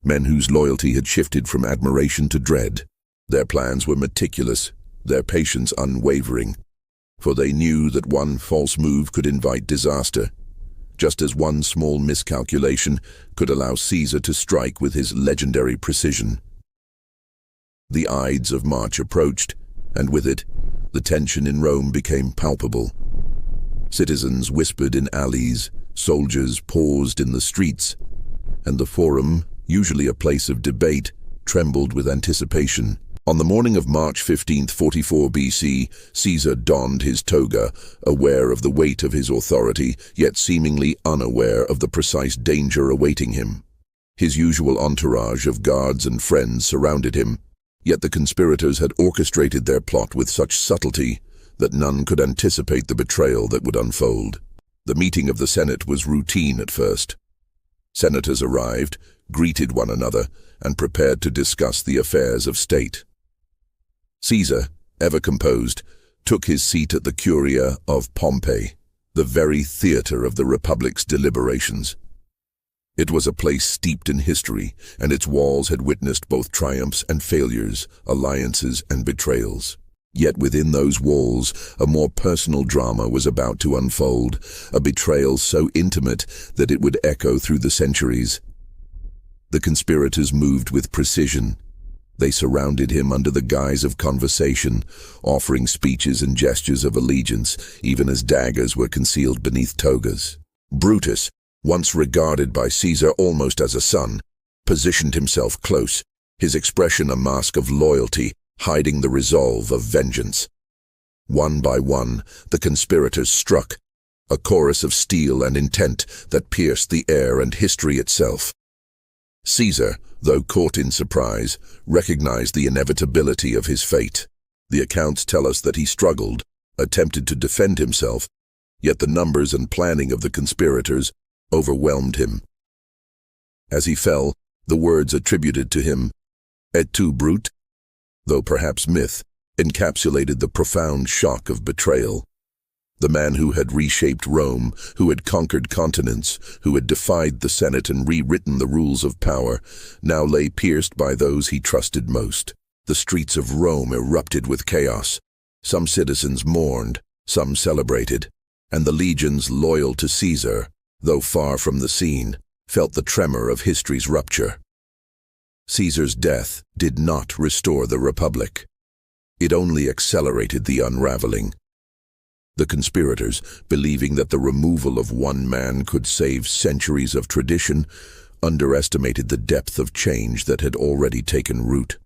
men whose loyalty had shifted from admiration to dread. Their plans were meticulous, their patience unwavering, for they knew that one false move could invite disaster, just as one small miscalculation could allow Caesar to strike with his legendary precision. The Ides of March approached, and with it, the tension in Rome became palpable. Citizens whispered in alleys, soldiers paused in the streets, and the Forum, usually a place of debate, trembled with anticipation. On the morning of March 15, 44 BC, Caesar donned his toga, aware of the weight of his authority, yet seemingly unaware of the precise danger awaiting him. His usual entourage of guards and friends surrounded him, yet the conspirators had orchestrated their plot with such subtlety that none could anticipate the betrayal that would unfold. The meeting of the Senate was routine at first. Senators arrived, greeted one another, and prepared to discuss the affairs of state. Caesar, ever composed, took his seat at the Curia of Pompey, the very theater of the Republic's deliberations. It was a place steeped in history, and its walls had witnessed both triumphs and failures, alliances and betrayals. Yet within those walls, a more personal drama was about to unfold, a betrayal so intimate that it would echo through the centuries. The conspirators moved with precision. They surrounded him under the guise of conversation, offering speeches and gestures of allegiance, even as daggers were concealed beneath togas. Brutus, once regarded by Caesar almost as a son, positioned himself close, his expression a mask of loyalty, hiding the resolve of vengeance. One by one, the conspirators struck, a chorus of steel and intent that pierced the air and history itself. Caesar, though caught in surprise, recognized the inevitability of his fate. The accounts tell us that he struggled, attempted to defend himself, yet the numbers and planning of the conspirators overwhelmed him. As he fell, the words attributed to him, "Et tu, Brute," though perhaps myth, encapsulated the profound shock of betrayal. The man who had reshaped Rome, who had conquered continents, who had defied the Senate and rewritten the rules of power, now lay pierced by those he trusted most. The streets of Rome erupted with chaos. Some citizens mourned, some celebrated, and the legions loyal to Caesar, though far from the scene, felt the tremor of history's rupture. Caesar's death did not restore the Republic. It only accelerated the unraveling. The conspirators, believing that the removal of one man could save centuries of tradition, underestimated the depth of change that had already taken root.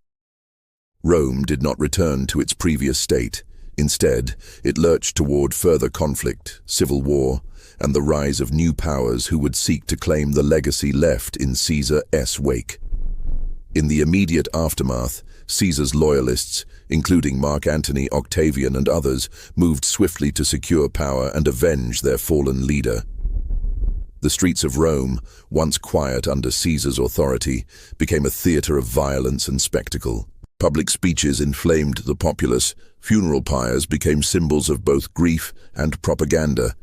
Rome did not return to its previous state. Instead, it lurched toward further conflict, civil war, and the rise of new powers who would seek to claim the legacy left in Caesar's wake. In the immediate aftermath, Caesar's loyalists, including Mark Antony, Octavian, and others, moved swiftly to secure power and avenge their fallen leader. The streets of Rome, once quiet under Caesar's authority, became a theater of violence and spectacle. Public speeches inflamed the populace, funeral pyres became symbols of both grief and propaganda,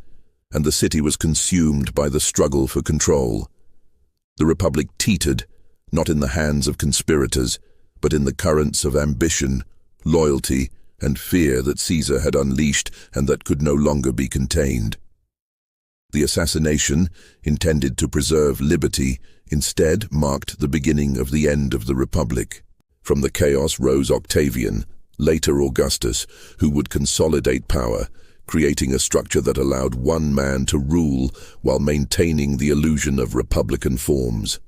and the city was consumed by the struggle for control. The Republic teetered, not in the hands of conspirators, but in the currents of ambition, loyalty, and fear that Caesar had unleashed and that could no longer be contained. The assassination, intended to preserve liberty, instead marked the beginning of the end of the Republic. From the chaos rose Octavian, later Augustus, who would consolidate power, creating a structure that allowed one man to rule while maintaining the illusion of republican forms.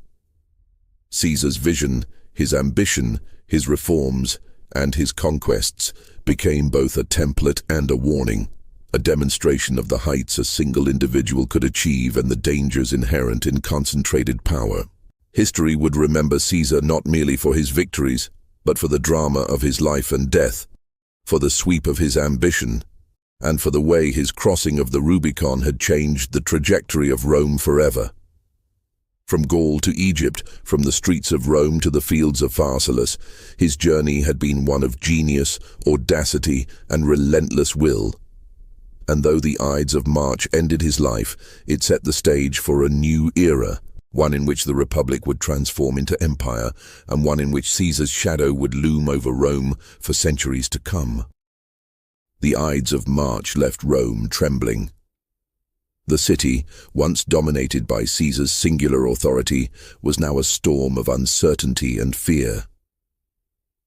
Caesar's vision, his ambition, his reforms, and his conquests became both a template and a warning, a demonstration of the heights a single individual could achieve and the dangers inherent in concentrated power. History would remember Caesar not merely for his victories, but for the drama of his life and death, for the sweep of his ambition, and for the way his crossing of the Rubicon had changed the trajectory of Rome forever. From Gaul to Egypt, from the streets of Rome to the fields of Pharsalus, his journey had been one of genius, audacity, and relentless will. And though the Ides of March ended his life, it set the stage for a new era, one in which the Republic would transform into empire, and one in which Caesar's shadow would loom over Rome for centuries to come. The Ides of March left Rome trembling. The city, once dominated by Caesar's singular authority, was now a storm of uncertainty and fear.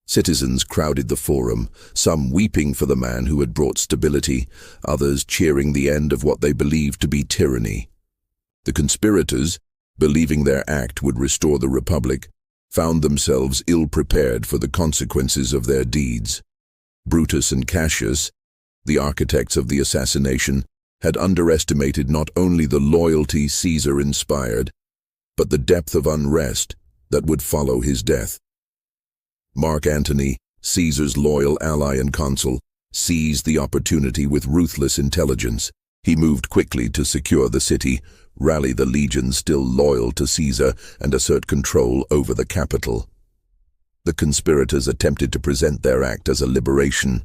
Citizens crowded the forum, some weeping for the man who had brought stability, others cheering the end of what they believed to be tyranny. The conspirators, believing their act would restore the Republic, found themselves ill-prepared for the consequences of their deeds. Brutus and Cassius, the architects of the assassination, had underestimated not only the loyalty Caesar inspired, but the depth of unrest that would follow his death. Mark Antony, Caesar's loyal ally and consul, seized the opportunity with ruthless intelligence. He moved quickly to secure the city, rally the legions still loyal to Caesar, and assert control over the capital. The conspirators attempted to present their act as a liberation.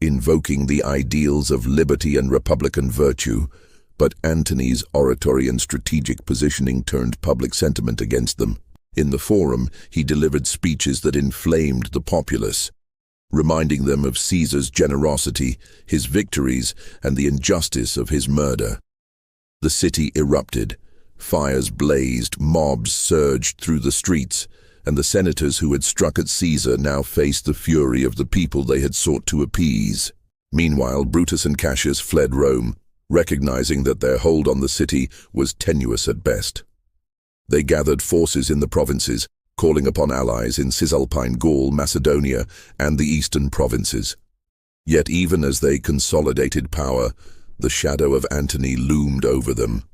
invoking the ideals of liberty and republican virtue, but Antony's oratory and strategic positioning turned public sentiment against them. In the Forum, he delivered speeches that inflamed the populace, reminding them of Caesar's generosity, his victories, and the injustice of his murder. The city erupted. Fires blazed, mobs surged through the streets, and the senators who had struck at Caesar now faced the fury of the people they had sought to appease. Meanwhile, Brutus and Cassius fled Rome, recognizing that their hold on the city was tenuous at best. They gathered forces in the provinces, calling upon allies in Cisalpine Gaul, Macedonia, and the eastern provinces. Yet even as they consolidated power, the shadow of Antony loomed over them,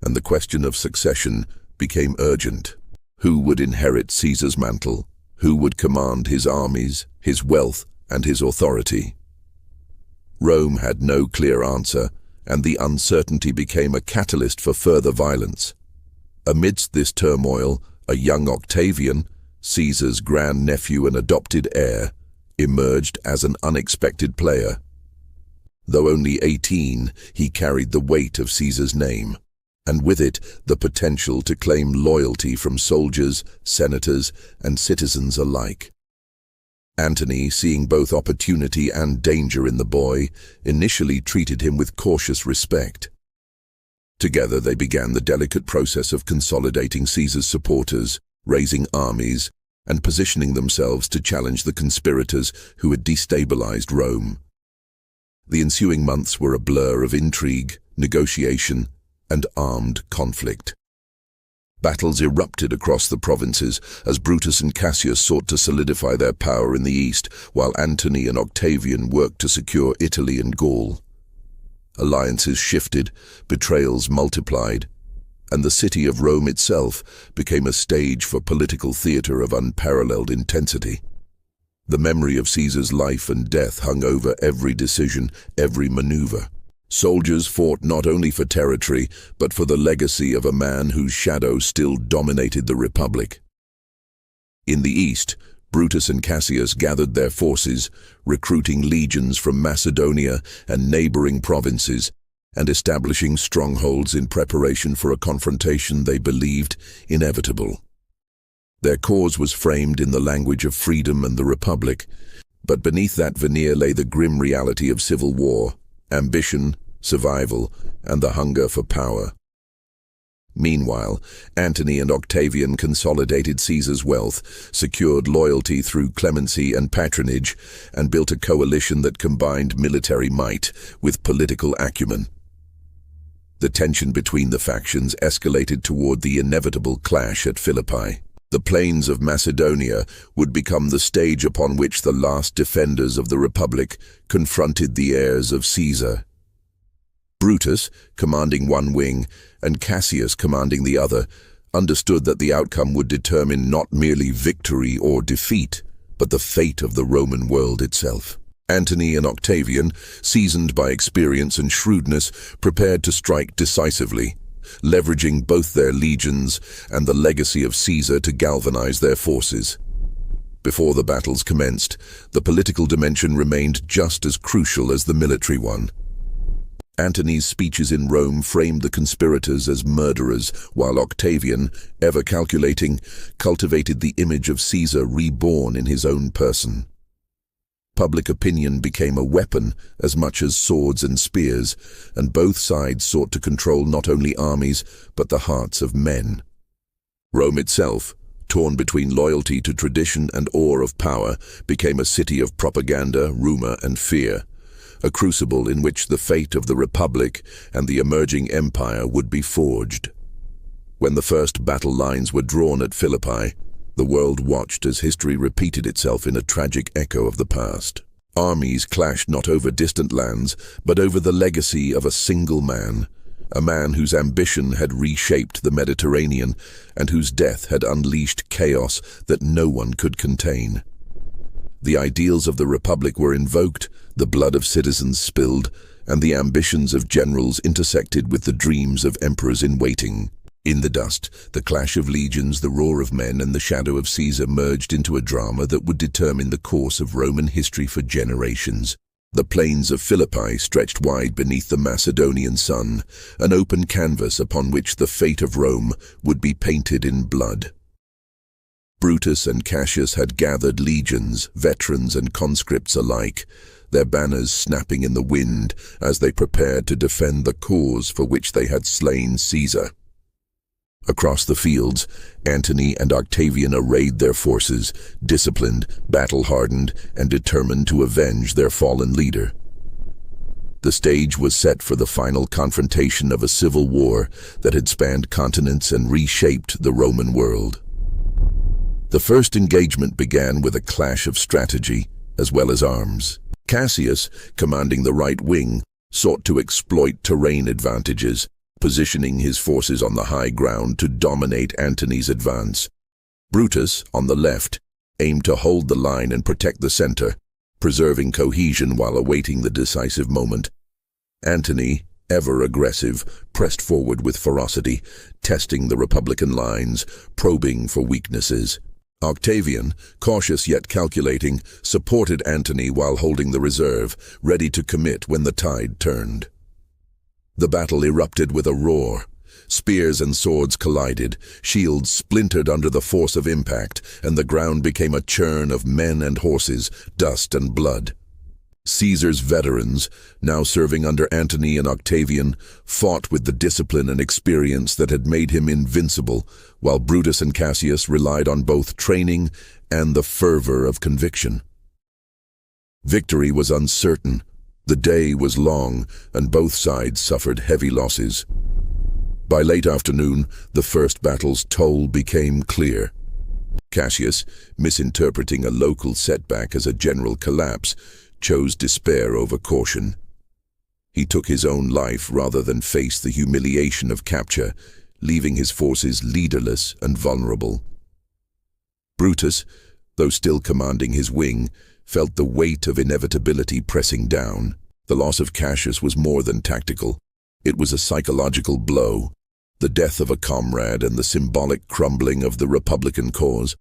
and the question of succession became urgent. Who would inherit Caesar's mantle? Who would command his armies, his wealth, and his authority? Rome had no clear answer, and the uncertainty became a catalyst for further violence. Amidst this turmoil, a young Octavian, Caesar's grandnephew and adopted heir, emerged as an unexpected player. Though only 18, he carried the weight of Caesar's name, and with it the potential to claim loyalty from soldiers, senators, and citizens alike. Antony, seeing both opportunity and danger in the boy, initially treated him with cautious respect. Together they began the delicate process of consolidating Caesar's supporters, raising armies, and positioning themselves to challenge the conspirators who had destabilized Rome. The ensuing months were a blur of intrigue, negotiation, and armed conflict. Battles erupted across the provinces as Brutus and Cassius sought to solidify their power in the east, while Antony and Octavian worked to secure Italy and Gaul. Alliances shifted, betrayals multiplied, and the city of Rome itself became a stage for political theater of unparalleled intensity. The memory of Caesar's life and death hung over every decision, every maneuver. Soldiers fought not only for territory, but for the legacy of a man whose shadow still dominated the Republic. In the east, Brutus and Cassius gathered their forces, recruiting legions from Macedonia and neighboring provinces, and establishing strongholds in preparation for a confrontation they believed inevitable. Their cause was framed in the language of freedom and the Republic, but beneath that veneer lay the grim reality of civil war, ambition, survival, and the hunger for power. Meanwhile, Antony and Octavian consolidated Caesar's wealth, secured loyalty through clemency and patronage, and built a coalition that combined military might with political acumen. The tension between the factions escalated toward the inevitable clash at Philippi. The plains of Macedonia would become the stage upon which the last defenders of the Republic confronted the heirs of Caesar. Brutus, commanding one wing, and Cassius commanding the other, understood that the outcome would determine not merely victory or defeat, but the fate of the Roman world itself. Antony and Octavian, seasoned by experience and shrewdness, prepared to strike decisively, leveraging both their legions and the legacy of Caesar to galvanize their forces. Before the battles commenced, the political dimension remained just as crucial as the military one. Antony's speeches in Rome framed the conspirators as murderers, while Octavian, ever calculating, cultivated the image of Caesar reborn in his own person. Public opinion became a weapon as much as swords and spears, and both sides sought to control not only armies, but the hearts of men. Rome itself, torn between loyalty to tradition and awe of power, became a city of propaganda, rumor, and fear, a crucible in which the fate of the Republic and the emerging empire would be forged. When the first battle lines were drawn at Philippi, the world watched as history repeated itself in a tragic echo of the past. Armies clashed not over distant lands, but over the legacy of a single man, a man whose ambition had reshaped the Mediterranean and whose death had unleashed chaos that no one could contain. The ideals of the Republic were invoked, the blood of citizens spilled, and the ambitions of generals intersected with the dreams of emperors in waiting. In the dust, the clash of legions, the roar of men, and the shadow of Caesar merged into a drama that would determine the course of Roman history for generations. The plains of Philippi stretched wide beneath the Macedonian sun, an open canvas upon which the fate of Rome would be painted in blood. Brutus and Cassius had gathered legions, veterans and conscripts alike, their banners snapping in the wind as they prepared to defend the cause for which they had slain Caesar. Across the fields, Antony and Octavian arrayed their forces, disciplined, battle-hardened, and determined to avenge their fallen leader. The stage was set for the final confrontation of a civil war that had spanned continents and reshaped the Roman world. The first engagement began with a clash of strategy as well as arms. Cassius, commanding the right wing, sought to exploit terrain advantages, positioning his forces on the high ground to dominate Antony's advance. Brutus, on the left, aimed to hold the line and protect the center, preserving cohesion while awaiting the decisive moment. Antony, ever aggressive, pressed forward with ferocity, testing the Republican lines, probing for weaknesses. Octavian, cautious yet calculating, supported Antony while holding the reserve, ready to commit when the tide turned. The battle erupted with a roar. Spears and swords collided, shields splintered under the force of impact, and the ground became a churn of men and horses, dust and blood. Caesar's veterans, now serving under Antony and Octavian, fought with the discipline and experience that had made him invincible, while Brutus and Cassius relied on both training and the fervor of conviction. Victory was uncertain. The day was long, and both sides suffered heavy losses. By late afternoon, the first battle's toll became clear. Cassius, misinterpreting a local setback as a general collapse, chose despair over caution. He took his own life rather than face the humiliation of capture, leaving his forces leaderless and vulnerable. Brutus, though still commanding his wing, felt the weight of inevitability pressing down. The loss of Cassius was more than tactical. It was a psychological blow, the death of a comrade and the symbolic crumbling of the Republican cause.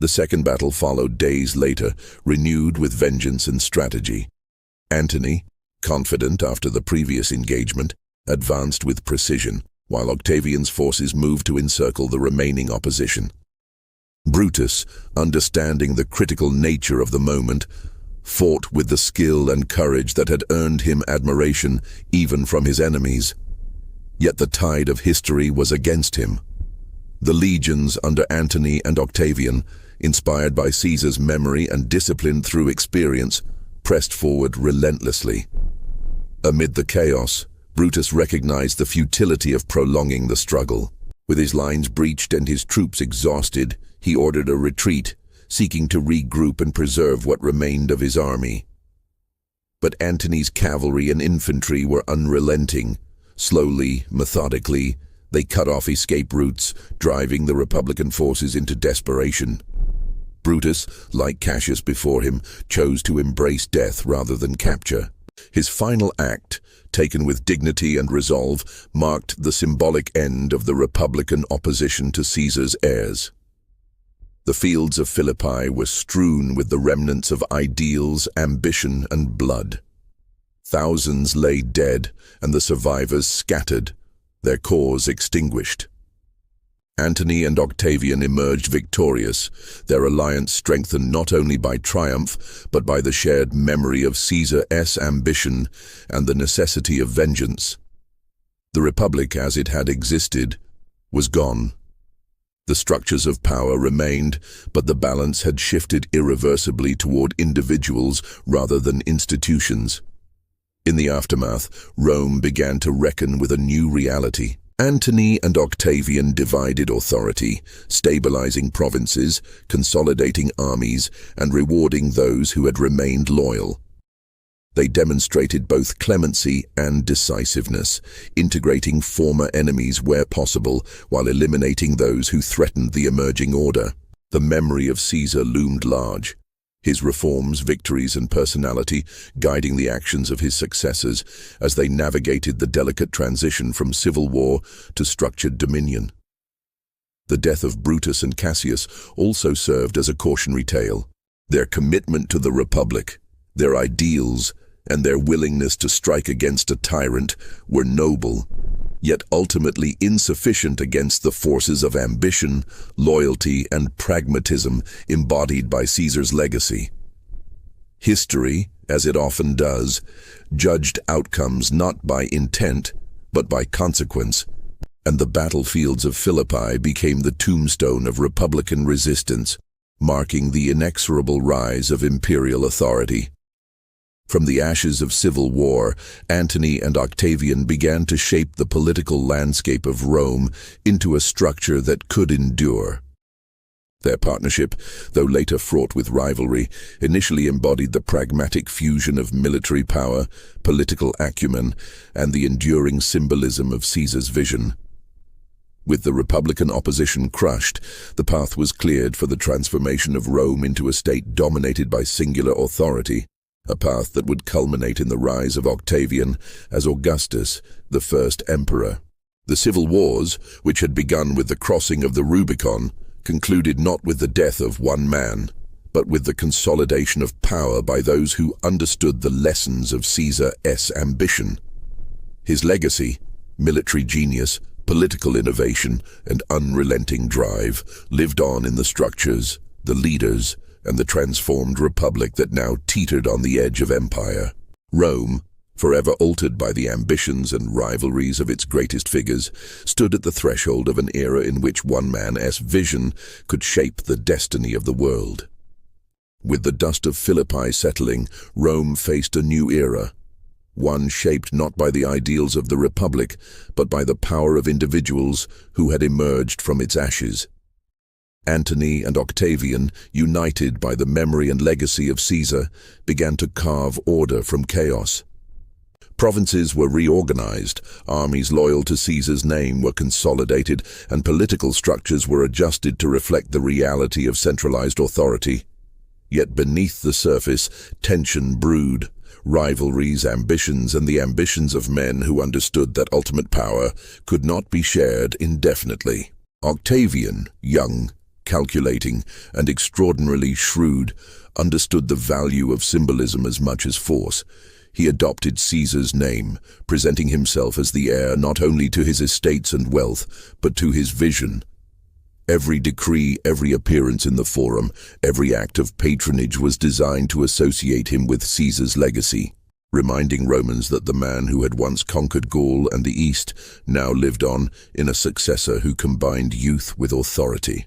The second battle followed days later, renewed with vengeance and strategy. Antony, confident after the previous engagement, advanced with precision, while Octavian's forces moved to encircle the remaining opposition. Brutus, understanding the critical nature of the moment, fought with the skill and courage that had earned him admiration even from his enemies. Yet the tide of history was against him. The legions under Antony and Octavian, inspired by Caesar's memory and disciplined through experience, pressed forward relentlessly. Amid the chaos, Brutus recognized the futility of prolonging the struggle. With his lines breached and his troops exhausted, he ordered a retreat, seeking to regroup and preserve what remained of his army. But Antony's cavalry and infantry were unrelenting. Slowly, methodically, they cut off escape routes, driving the Republican forces into desperation. Brutus, like Cassius before him, chose to embrace death rather than capture. His final act, taken with dignity and resolve, marked the symbolic end of the Republican opposition to Caesar's heirs. The fields of Philippi were strewn with the remnants of ideals, ambition, and blood. Thousands lay dead, and the survivors scattered, their cause extinguished. Antony and Octavian emerged victorious, their alliance strengthened not only by triumph, but by the shared memory of Caesar's ambition and the necessity of vengeance. The Republic, as it had existed, was gone. The structures of power remained, but the balance had shifted irreversibly toward individuals rather than institutions. In the aftermath, Rome began to reckon with a new reality. Antony and Octavian divided authority, stabilizing provinces, consolidating armies, and rewarding those who had remained loyal. They demonstrated both clemency and decisiveness, integrating former enemies where possible while eliminating those who threatened the emerging order. The memory of Caesar loomed large, his reforms, victories, and personality guiding the actions of his successors as they navigated the delicate transition from civil war to structured dominion. The death of Brutus and Cassius also served as a cautionary tale. Their commitment to the Republic, their ideals, and their willingness to strike against a tyrant were noble, yet ultimately insufficient against the forces of ambition, loyalty, and pragmatism embodied by Caesar's legacy. History, as it often does, judged outcomes not by intent, but by consequence, and the battlefields of Philippi became the tombstone of Republican resistance, marking the inexorable rise of imperial authority. From the ashes of civil war, Antony and Octavian began to shape the political landscape of Rome into a structure that could endure. Their partnership, though later fraught with rivalry, initially embodied the pragmatic fusion of military power, political acumen, and the enduring symbolism of Caesar's vision. With the Republican opposition crushed, the path was cleared for the transformation of Rome into a state dominated by singular authority, a path that would culminate in the rise of Octavian as Augustus, the first emperor. The civil wars, which had begun with the crossing of the Rubicon, concluded not with the death of one man, but with the consolidation of power by those who understood the lessons of Caesar's ambition. His legacy, military genius, political innovation, and unrelenting drive, lived on in the structures, the leaders, and the transformed republic that now teetered on the edge of empire. Rome, forever altered by the ambitions and rivalries of its greatest figures, stood at the threshold of an era in which one man's vision could shape the destiny of the world. With the dust of Philippi settling, Rome faced a new era, one shaped not by the ideals of the Republic, but by the power of individuals who had emerged from its ashes. Antony and Octavian, united by the memory and legacy of Caesar, began to carve order from chaos. Provinces were reorganized, armies loyal to Caesar's name were consolidated, and political structures were adjusted to reflect the reality of centralized authority. Yet beneath the surface, tension brewed. Rivalries, ambitions, and the ambitions of men who understood that ultimate power could not be shared indefinitely. Octavian, young, calculating, and extraordinarily shrewd, understood the value of symbolism as much as force. He adopted Caesar's name, presenting himself as the heir not only to his estates and wealth, but to his vision. Every decree, every appearance in the forum, every act of patronage was designed to associate him with Caesar's legacy, reminding Romans that the man who had once conquered Gaul and the East now lived on in a successor who combined youth with authority.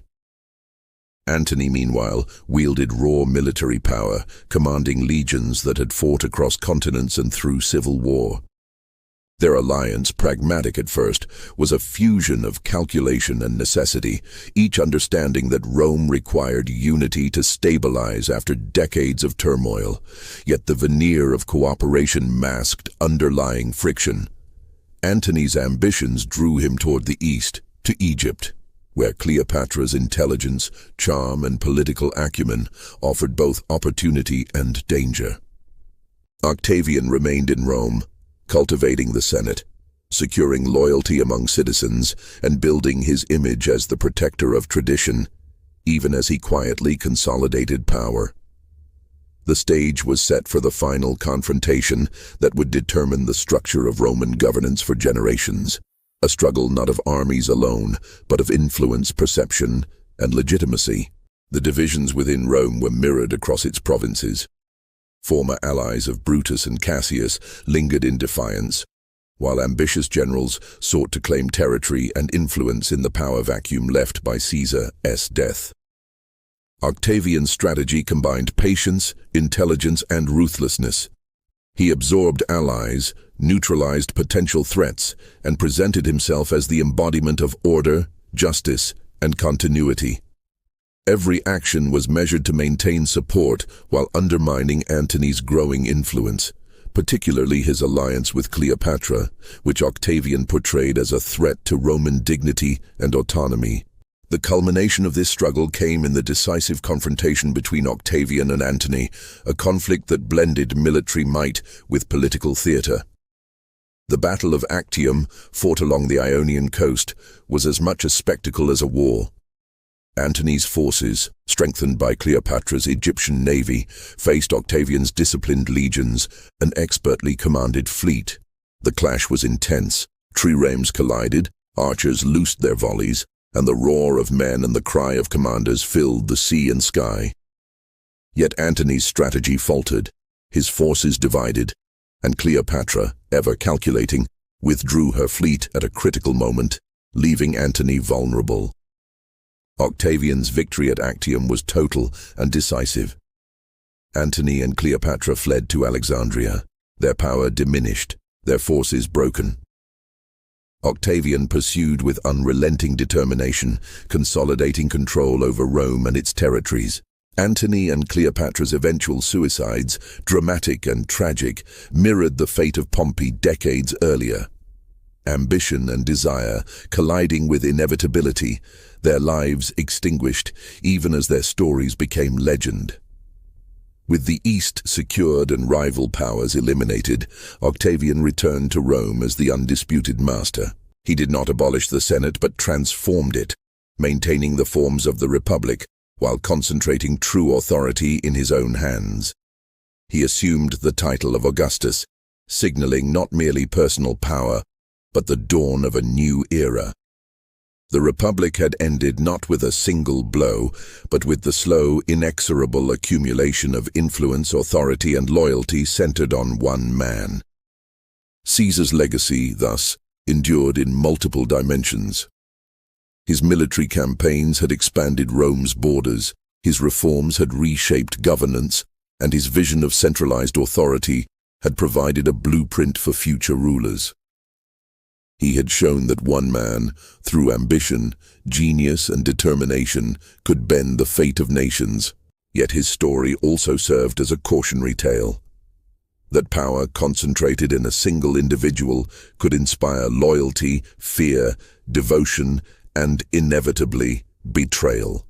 Antony, meanwhile, wielded raw military power, commanding legions that had fought across continents and through civil war. Their alliance, pragmatic at first, was a fusion of calculation and necessity, each understanding that Rome required unity to stabilize after decades of turmoil. Yet the veneer of cooperation masked underlying friction. Antony's ambitions drew him toward the east, to Egypt, where Cleopatra's intelligence, charm, and political acumen offered both opportunity and danger. Octavian remained in Rome, cultivating the Senate, securing loyalty among citizens, and building his image as the protector of tradition, even as he quietly consolidated power. The stage was set for the final confrontation that would determine the structure of Roman governance for generations, a struggle not of armies alone, but of influence, perception, and legitimacy. The divisions within Rome were mirrored across its provinces. Former allies of Brutus and Cassius lingered in defiance, while ambitious generals sought to claim territory and influence in the power vacuum left by Caesar's death. Octavian's strategy combined patience, intelligence, and ruthlessness. He absorbed allies, neutralized potential threats, and presented himself as the embodiment of order, justice, and continuity. Every action was measured to maintain support while undermining Antony's growing influence, particularly his alliance with Cleopatra, which Octavian portrayed as a threat to Roman dignity and autonomy. The culmination of this struggle came in the decisive confrontation between Octavian and Antony, a conflict that blended military might with political theater. The Battle of Actium, fought along the Ionian coast, was as much a spectacle as a war. Antony's forces, strengthened by Cleopatra's Egyptian navy, faced Octavian's disciplined legions, an expertly commanded fleet. The clash was intense. Triremes collided, archers loosed their volleys, and the roar of men and the cry of commanders filled the sea and sky. Yet Antony's strategy faltered, his forces divided, and Cleopatra, ever calculating, withdrew her fleet at a critical moment, leaving Antony vulnerable. Octavian's victory at Actium was total and decisive. Antony and Cleopatra fled to Alexandria, their power diminished, their forces broken. Octavian pursued with unrelenting determination, consolidating control over Rome and its territories. Antony and Cleopatra's eventual suicides, dramatic and tragic, mirrored the fate of Pompey decades earlier. Ambition and desire colliding with inevitability, their lives extinguished even as their stories became legend. With the East secured and rival powers eliminated, Octavian returned to Rome as the undisputed master. He did not abolish the Senate but transformed it, maintaining the forms of the Republic while concentrating true authority in his own hands. He assumed the title of Augustus, signaling not merely personal power, but the dawn of a new era. The Republic had ended not with a single blow, but with the slow, inexorable accumulation of influence, authority, and loyalty centered on one man. Caesar's legacy, thus, endured in multiple dimensions. His military campaigns had expanded Rome's borders, his reforms had reshaped governance, and his vision of centralized authority had provided a blueprint for future rulers. He had shown that one man, through ambition, genius, and determination, could bend the fate of nations, yet his story also served as a cautionary tale. That power concentrated in a single individual could inspire loyalty, fear, devotion, and inevitably betrayal.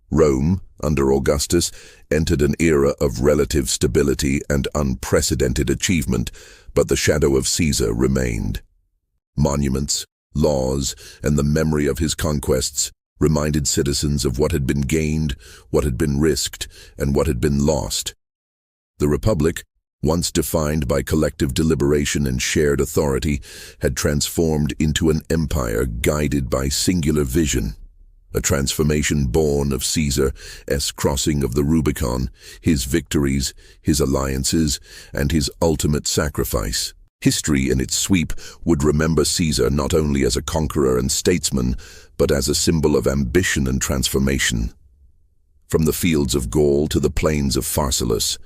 Rome, under Augustus, entered an era of relative stability and unprecedented achievement, but the shadow of Caesar remained. Monuments, laws, and the memory of his conquests reminded citizens of what had been gained, what had been risked, and what had been lost. The Republic, once defined by collective deliberation and shared authority, had transformed into an empire guided by singular vision, a transformation born of Caesar's crossing of the Rubicon, his victories, his alliances, and his ultimate sacrifice. History in its sweep would remember Caesar not only as a conqueror and statesman, but as a symbol of ambition and transformation. From the fields of Gaul to the plains of Pharsalus,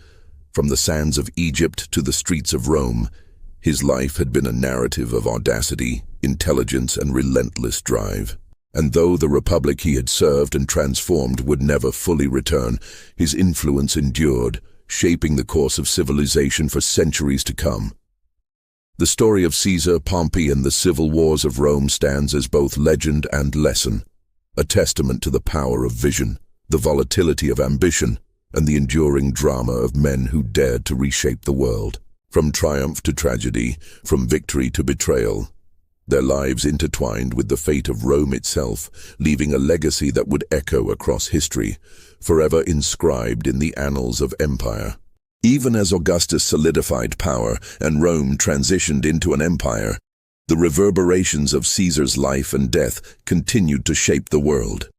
from the sands of Egypt to the streets of Rome, his life had been a narrative of audacity, intelligence, and relentless drive. And though the Republic he had served and transformed would never fully return, his influence endured, shaping the course of civilization for centuries to come. The story of Caesar, Pompey, and the civil wars of Rome stands as both legend and lesson, a testament to the power of vision, the volatility of ambition, and the enduring drama of men who dared to reshape the world. From triumph to tragedy, from victory to betrayal, their lives intertwined with the fate of Rome itself, leaving a legacy that would echo across history, forever inscribed in the annals of empire. Even as Augustus solidified power and Rome transitioned into an empire, the reverberations of Caesar's life and death continued to shape the world.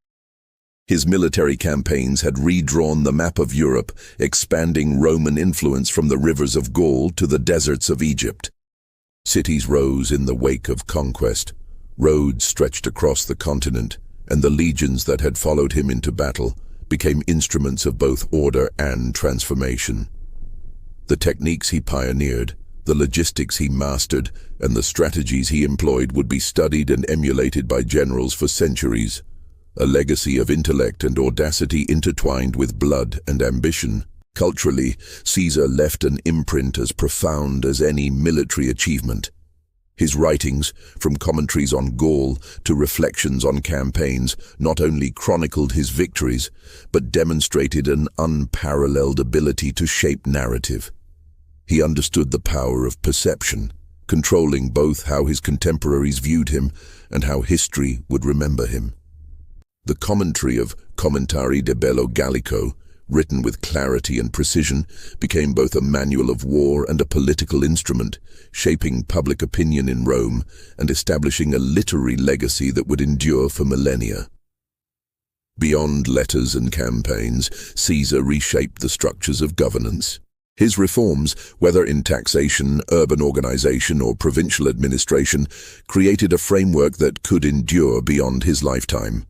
His military campaigns had redrawn the map of Europe, expanding Roman influence from the rivers of Gaul to the deserts of Egypt. Cities rose in the wake of conquest, roads stretched across the continent, and the legions that had followed him into battle became instruments of both order and transformation. The techniques he pioneered, the logistics he mastered, and the strategies he employed would be studied and emulated by generals for centuries, a legacy of intellect and audacity intertwined with blood and ambition. Culturally, Caesar left an imprint as profound as any military achievement. His writings, from commentaries on Gaul to reflections on campaigns, not only chronicled his victories, but demonstrated an unparalleled ability to shape narrative. He understood the power of perception, controlling both how his contemporaries viewed him and how history would remember him. The commentary of Commentari de Bello Gallico, written with clarity and precision, became both a manual of war and a political instrument, shaping public opinion in Rome and establishing a literary legacy that would endure for millennia. Beyond letters and campaigns, Caesar reshaped the structures of governance. His reforms, whether in taxation, urban organization, or provincial administration, created a framework that could endure beyond his lifetime.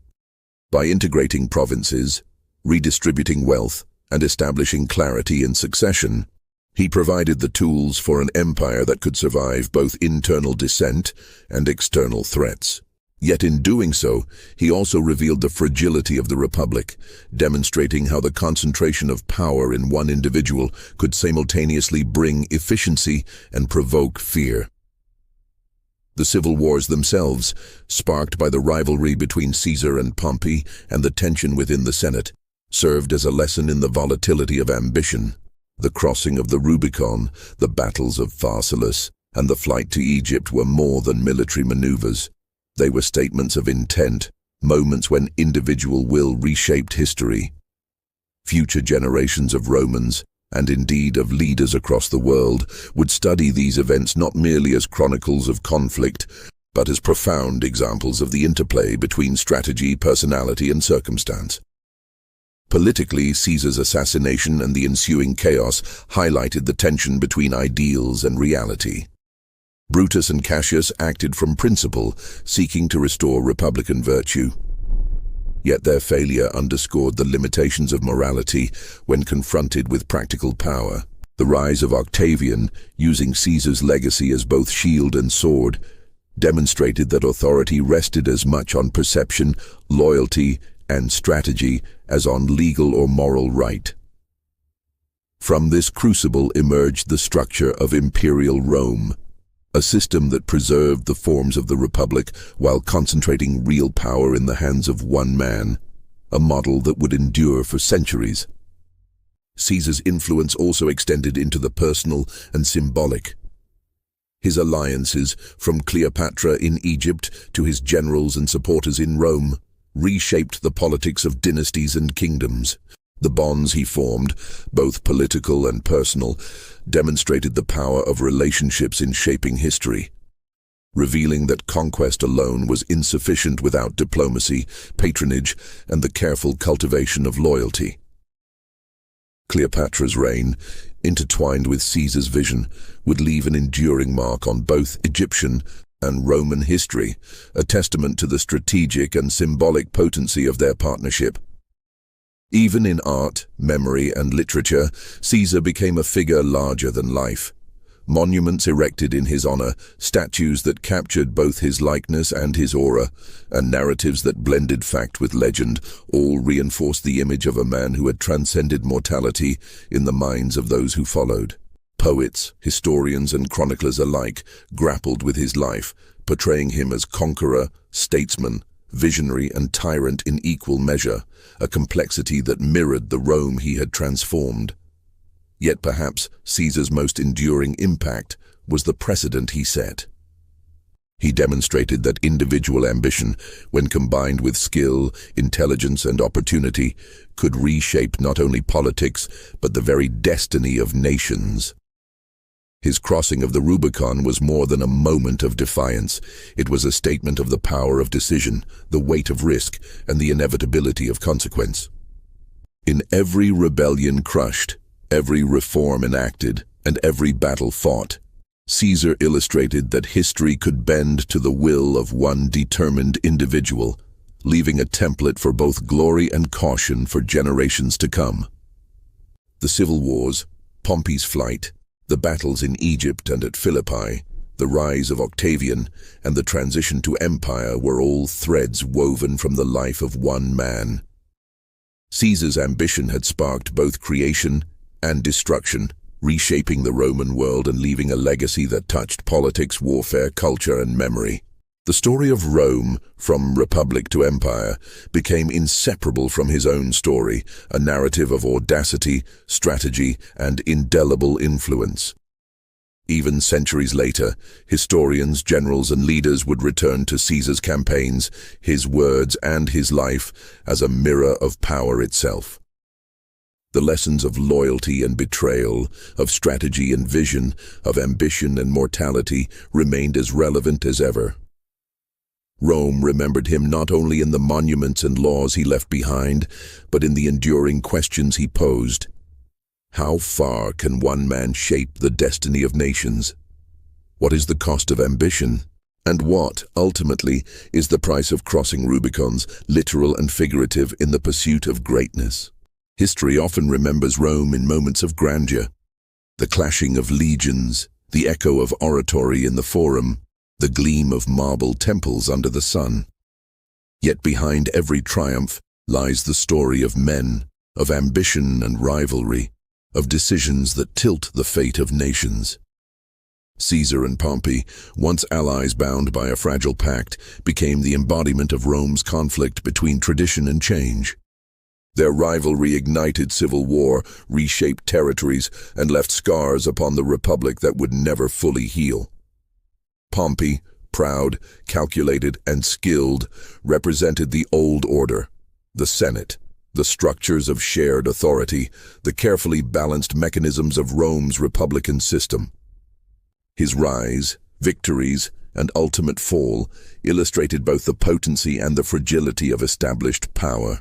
By integrating provinces, redistributing wealth, and establishing clarity in succession, he provided the tools for an empire that could survive both internal dissent and external threats. Yet in doing so, he also revealed the fragility of the Republic, demonstrating how the concentration of power in one individual could simultaneously bring efficiency and provoke fear. The civil wars themselves, sparked by the rivalry between Caesar and Pompey and the tension within the Senate, served as a lesson in the volatility of ambition. The crossing of the Rubicon, the battles of Pharsalus, and the flight to Egypt were more than military maneuvers. They were statements of intent, moments when individual will reshaped history. Future generations of Romans, and indeed of leaders across the world, would study these events not merely as chronicles of conflict, but as profound examples of the interplay between strategy, personality, and circumstance. Politically, Caesar's assassination and the ensuing chaos highlighted the tension between ideals and reality. Brutus and Cassius acted from principle, seeking to restore republican virtue. Yet their failure underscored the limitations of morality when confronted with practical power. The rise of Octavian, using Caesar's legacy as both shield and sword, demonstrated that authority rested as much on perception, loyalty, and strategy as on legal or moral right. From this crucible emerged the structure of imperial Rome, a system that preserved the forms of the Republic while concentrating real power in the hands of one man, a model that would endure for centuries. Caesar's influence also extended into the personal and symbolic. His alliances, from Cleopatra in Egypt to his generals and supporters in Rome, reshaped the politics of dynasties and kingdoms. The bonds he formed, both political and personal, demonstrated the power of relationships in shaping history, revealing that conquest alone was insufficient without diplomacy, patronage, and the careful cultivation of loyalty. Cleopatra's reign, intertwined with Caesar's vision, would leave an enduring mark on both Egyptian and Roman history, a testament to the strategic and symbolic potency of their partnership. Even in art, memory, and literature, Caesar became a figure larger than life. Monuments erected in his honor, statues that captured both his likeness and his aura, and narratives that blended fact with legend, all reinforced the image of a man who had transcended mortality in the minds of those who followed. Poets, historians, and chroniclers alike grappled with his life, portraying him as conqueror, statesman, visionary, and tyrant in equal measure, a complexity that mirrored the Rome he had transformed. Yet perhaps Caesar's most enduring impact was the precedent he set. He demonstrated that individual ambition, when combined with skill, intelligence, and opportunity, could reshape not only politics, but the very destiny of nations. His crossing of the Rubicon was more than a moment of defiance. It was a statement of the power of decision, the weight of risk, and the inevitability of consequence. In every rebellion crushed, every reform enacted, and every battle fought, Caesar illustrated that history could bend to the will of one determined individual, leaving a template for both glory and caution for generations to come. The civil wars, Pompey's flight, the battles in Egypt and at Philippi, the rise of Octavian, and the transition to empire were all threads woven from the life of one man. Caesar's ambition had sparked both creation and destruction, reshaping the Roman world and leaving a legacy that touched politics, warfare, culture, and memory. The story of Rome, from republic to empire, became inseparable from his own story, a narrative of audacity, strategy, and indelible influence. Even centuries later, historians, generals, and leaders would return to Caesar's campaigns, his words, and his life as a mirror of power itself. The lessons of loyalty and betrayal, of strategy and vision, of ambition and mortality remained as relevant as ever. Rome remembered him not only in the monuments and laws he left behind, but in the enduring questions he posed. How far can one man shape the destiny of nations? What is the cost of ambition? And what, ultimately, is the price of crossing Rubicons, literal and figurative, in the pursuit of greatness? History often remembers Rome in moments of grandeur. The clashing of legions, the echo of oratory in the Forum, the gleam of marble temples under the sun. Yet behind every triumph lies the story of men, of ambition and rivalry, of decisions that tilt the fate of nations. Caesar and Pompey, once allies bound by a fragile pact, became the embodiment of Rome's conflict between tradition and change. Their rivalry ignited civil war, reshaped territories, and left scars upon the republic that would never fully heal. Pompey, proud, calculated, and skilled, represented the old order, the Senate, the structures of shared authority, the carefully balanced mechanisms of Rome's republican system. His rise, victories, and ultimate fall illustrated both the potency and the fragility of established power.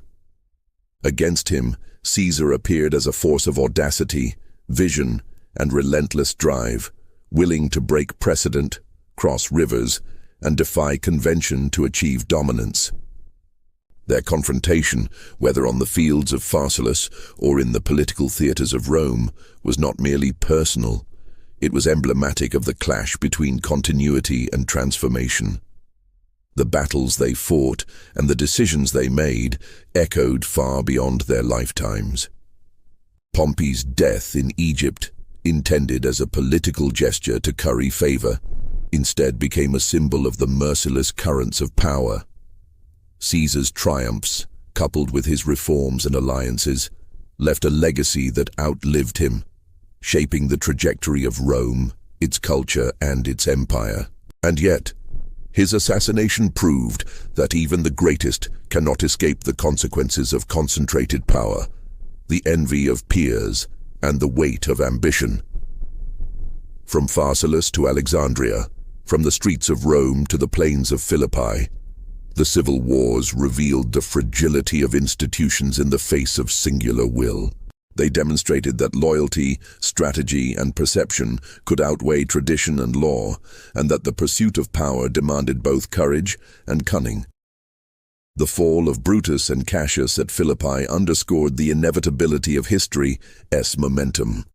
Against him, Caesar appeared as a force of audacity, vision, and relentless drive, willing to break precedent, cross rivers, and defy convention to achieve dominance. Their confrontation, whether on the fields of Pharsalus or in the political theatres of Rome, was not merely personal. It was emblematic of the clash between continuity and transformation. The battles they fought and the decisions they made echoed far beyond their lifetimes. Pompey's death in Egypt, intended as a political gesture to curry favor, instead became a symbol of the merciless currents of power. Caesar's triumphs, coupled with his reforms and alliances, left a legacy that outlived him, shaping the trajectory of Rome, its culture, and its empire. And yet, his assassination proved that even the greatest cannot escape the consequences of concentrated power, the envy of peers, and the weight of ambition. From Pharsalus to Alexandria, from the streets of Rome to the plains of Philippi, the civil wars revealed the fragility of institutions in the face of singular will. They demonstrated that loyalty, strategy, and perception could outweigh tradition and law, and that the pursuit of power demanded both courage and cunning. The fall of Brutus and Cassius at Philippi underscored the inevitability of history's momentum.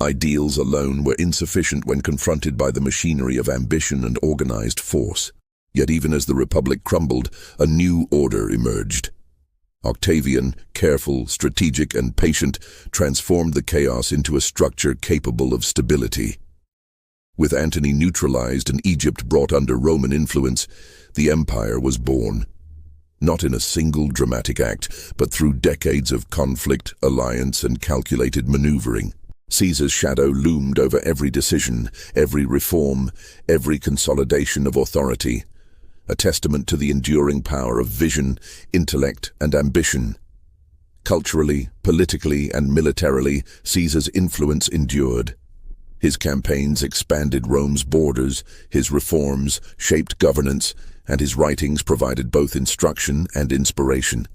Ideals alone were insufficient when confronted by the machinery of ambition and organized force. Yet even as the Republic crumbled, a new order emerged. Octavian, careful, strategic, and patient, transformed the chaos into a structure capable of stability. With Antony neutralized and Egypt brought under Roman influence, the empire was born. Not in a single dramatic act, but through decades of conflict, alliance, and calculated maneuvering. Caesar's shadow loomed over every decision, every reform, every consolidation of authority, a testament to the enduring power of vision, intellect, and ambition. Culturally, politically, and militarily, Caesar's influence endured. His campaigns expanded Rome's borders, his reforms shaped governance, and his writings provided both instruction and inspiration.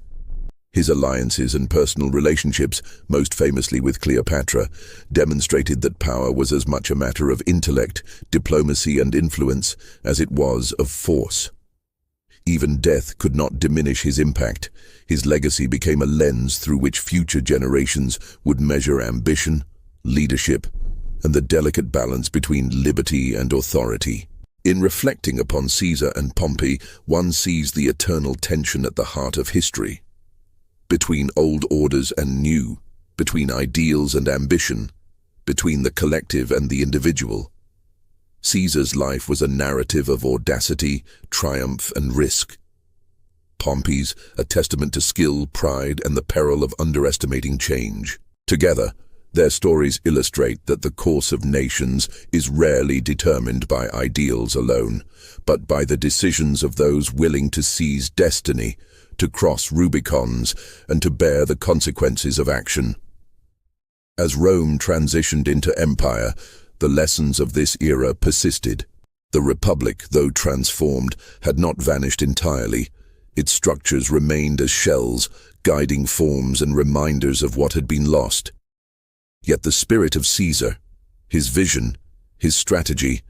His alliances and personal relationships, most famously with Cleopatra, demonstrated that power was as much a matter of intellect, diplomacy, and influence as it was of force. Even death could not diminish his impact. His legacy became a lens through which future generations would measure ambition, leadership, and the delicate balance between liberty and authority. In reflecting upon Caesar and Pompey, one sees the eternal tension at the heart of history. Between old orders and new, between ideals and ambition, between the collective and the individual. Caesar's life was a narrative of audacity, triumph, and risk. Pompey's, a testament to skill, pride, and the peril of underestimating change. Together, Their stories illustrate that the course of nations is rarely determined by ideals alone, but by the decisions of those willing to seize destiny, to cross Rubicons, and to bear the consequences of action. As Rome transitioned into empire, the lessons of this era persisted. The Republic, though transformed, had not vanished entirely. Its structures remained as shells, guiding forms and reminders of what had been lost. Yet the spirit of Caesar, his vision, his strategy,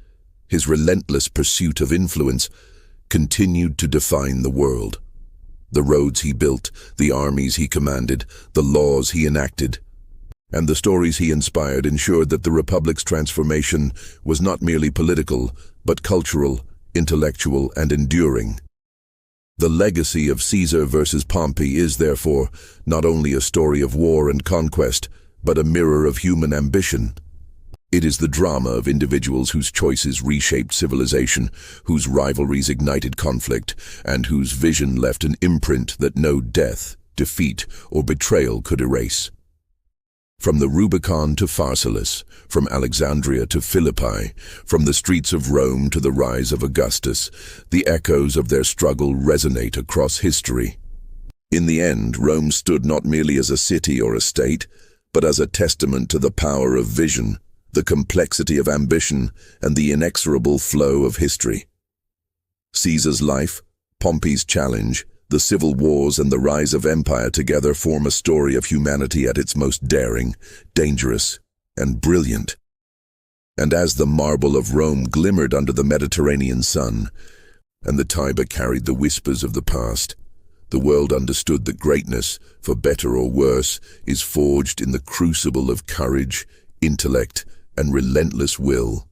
his relentless pursuit of influence, continued to define the world. The roads he built, the armies he commanded, the laws he enacted, and the stories he inspired ensured that the Republic's transformation was not merely political, but cultural, intellectual, and enduring. The legacy of Caesar versus Pompey is, therefore, not only a story of war and conquest, but a mirror of human ambition. It is the drama of individuals whose choices reshaped civilization, whose rivalries ignited conflict, and whose vision left an imprint that no death, defeat, or betrayal could erase. From the Rubicon to Pharsalus, from Alexandria to Philippi, from the streets of Rome to the rise of Augustus, the echoes of their struggle resonate across history. In the end, Rome stood not merely as a city or a state, but as a testament to the power of vision, the complexity of ambition, and the inexorable flow of history. Caesar's life, Pompey's challenge, the civil wars and the rise of empire together form a story of humanity at its most daring, dangerous, and brilliant. And as the marble of Rome glimmered under the Mediterranean sun, and the Tiber carried the whispers of the past, the world understood that greatness, for better or worse, is forged in the crucible of courage, intellect, and relentless will.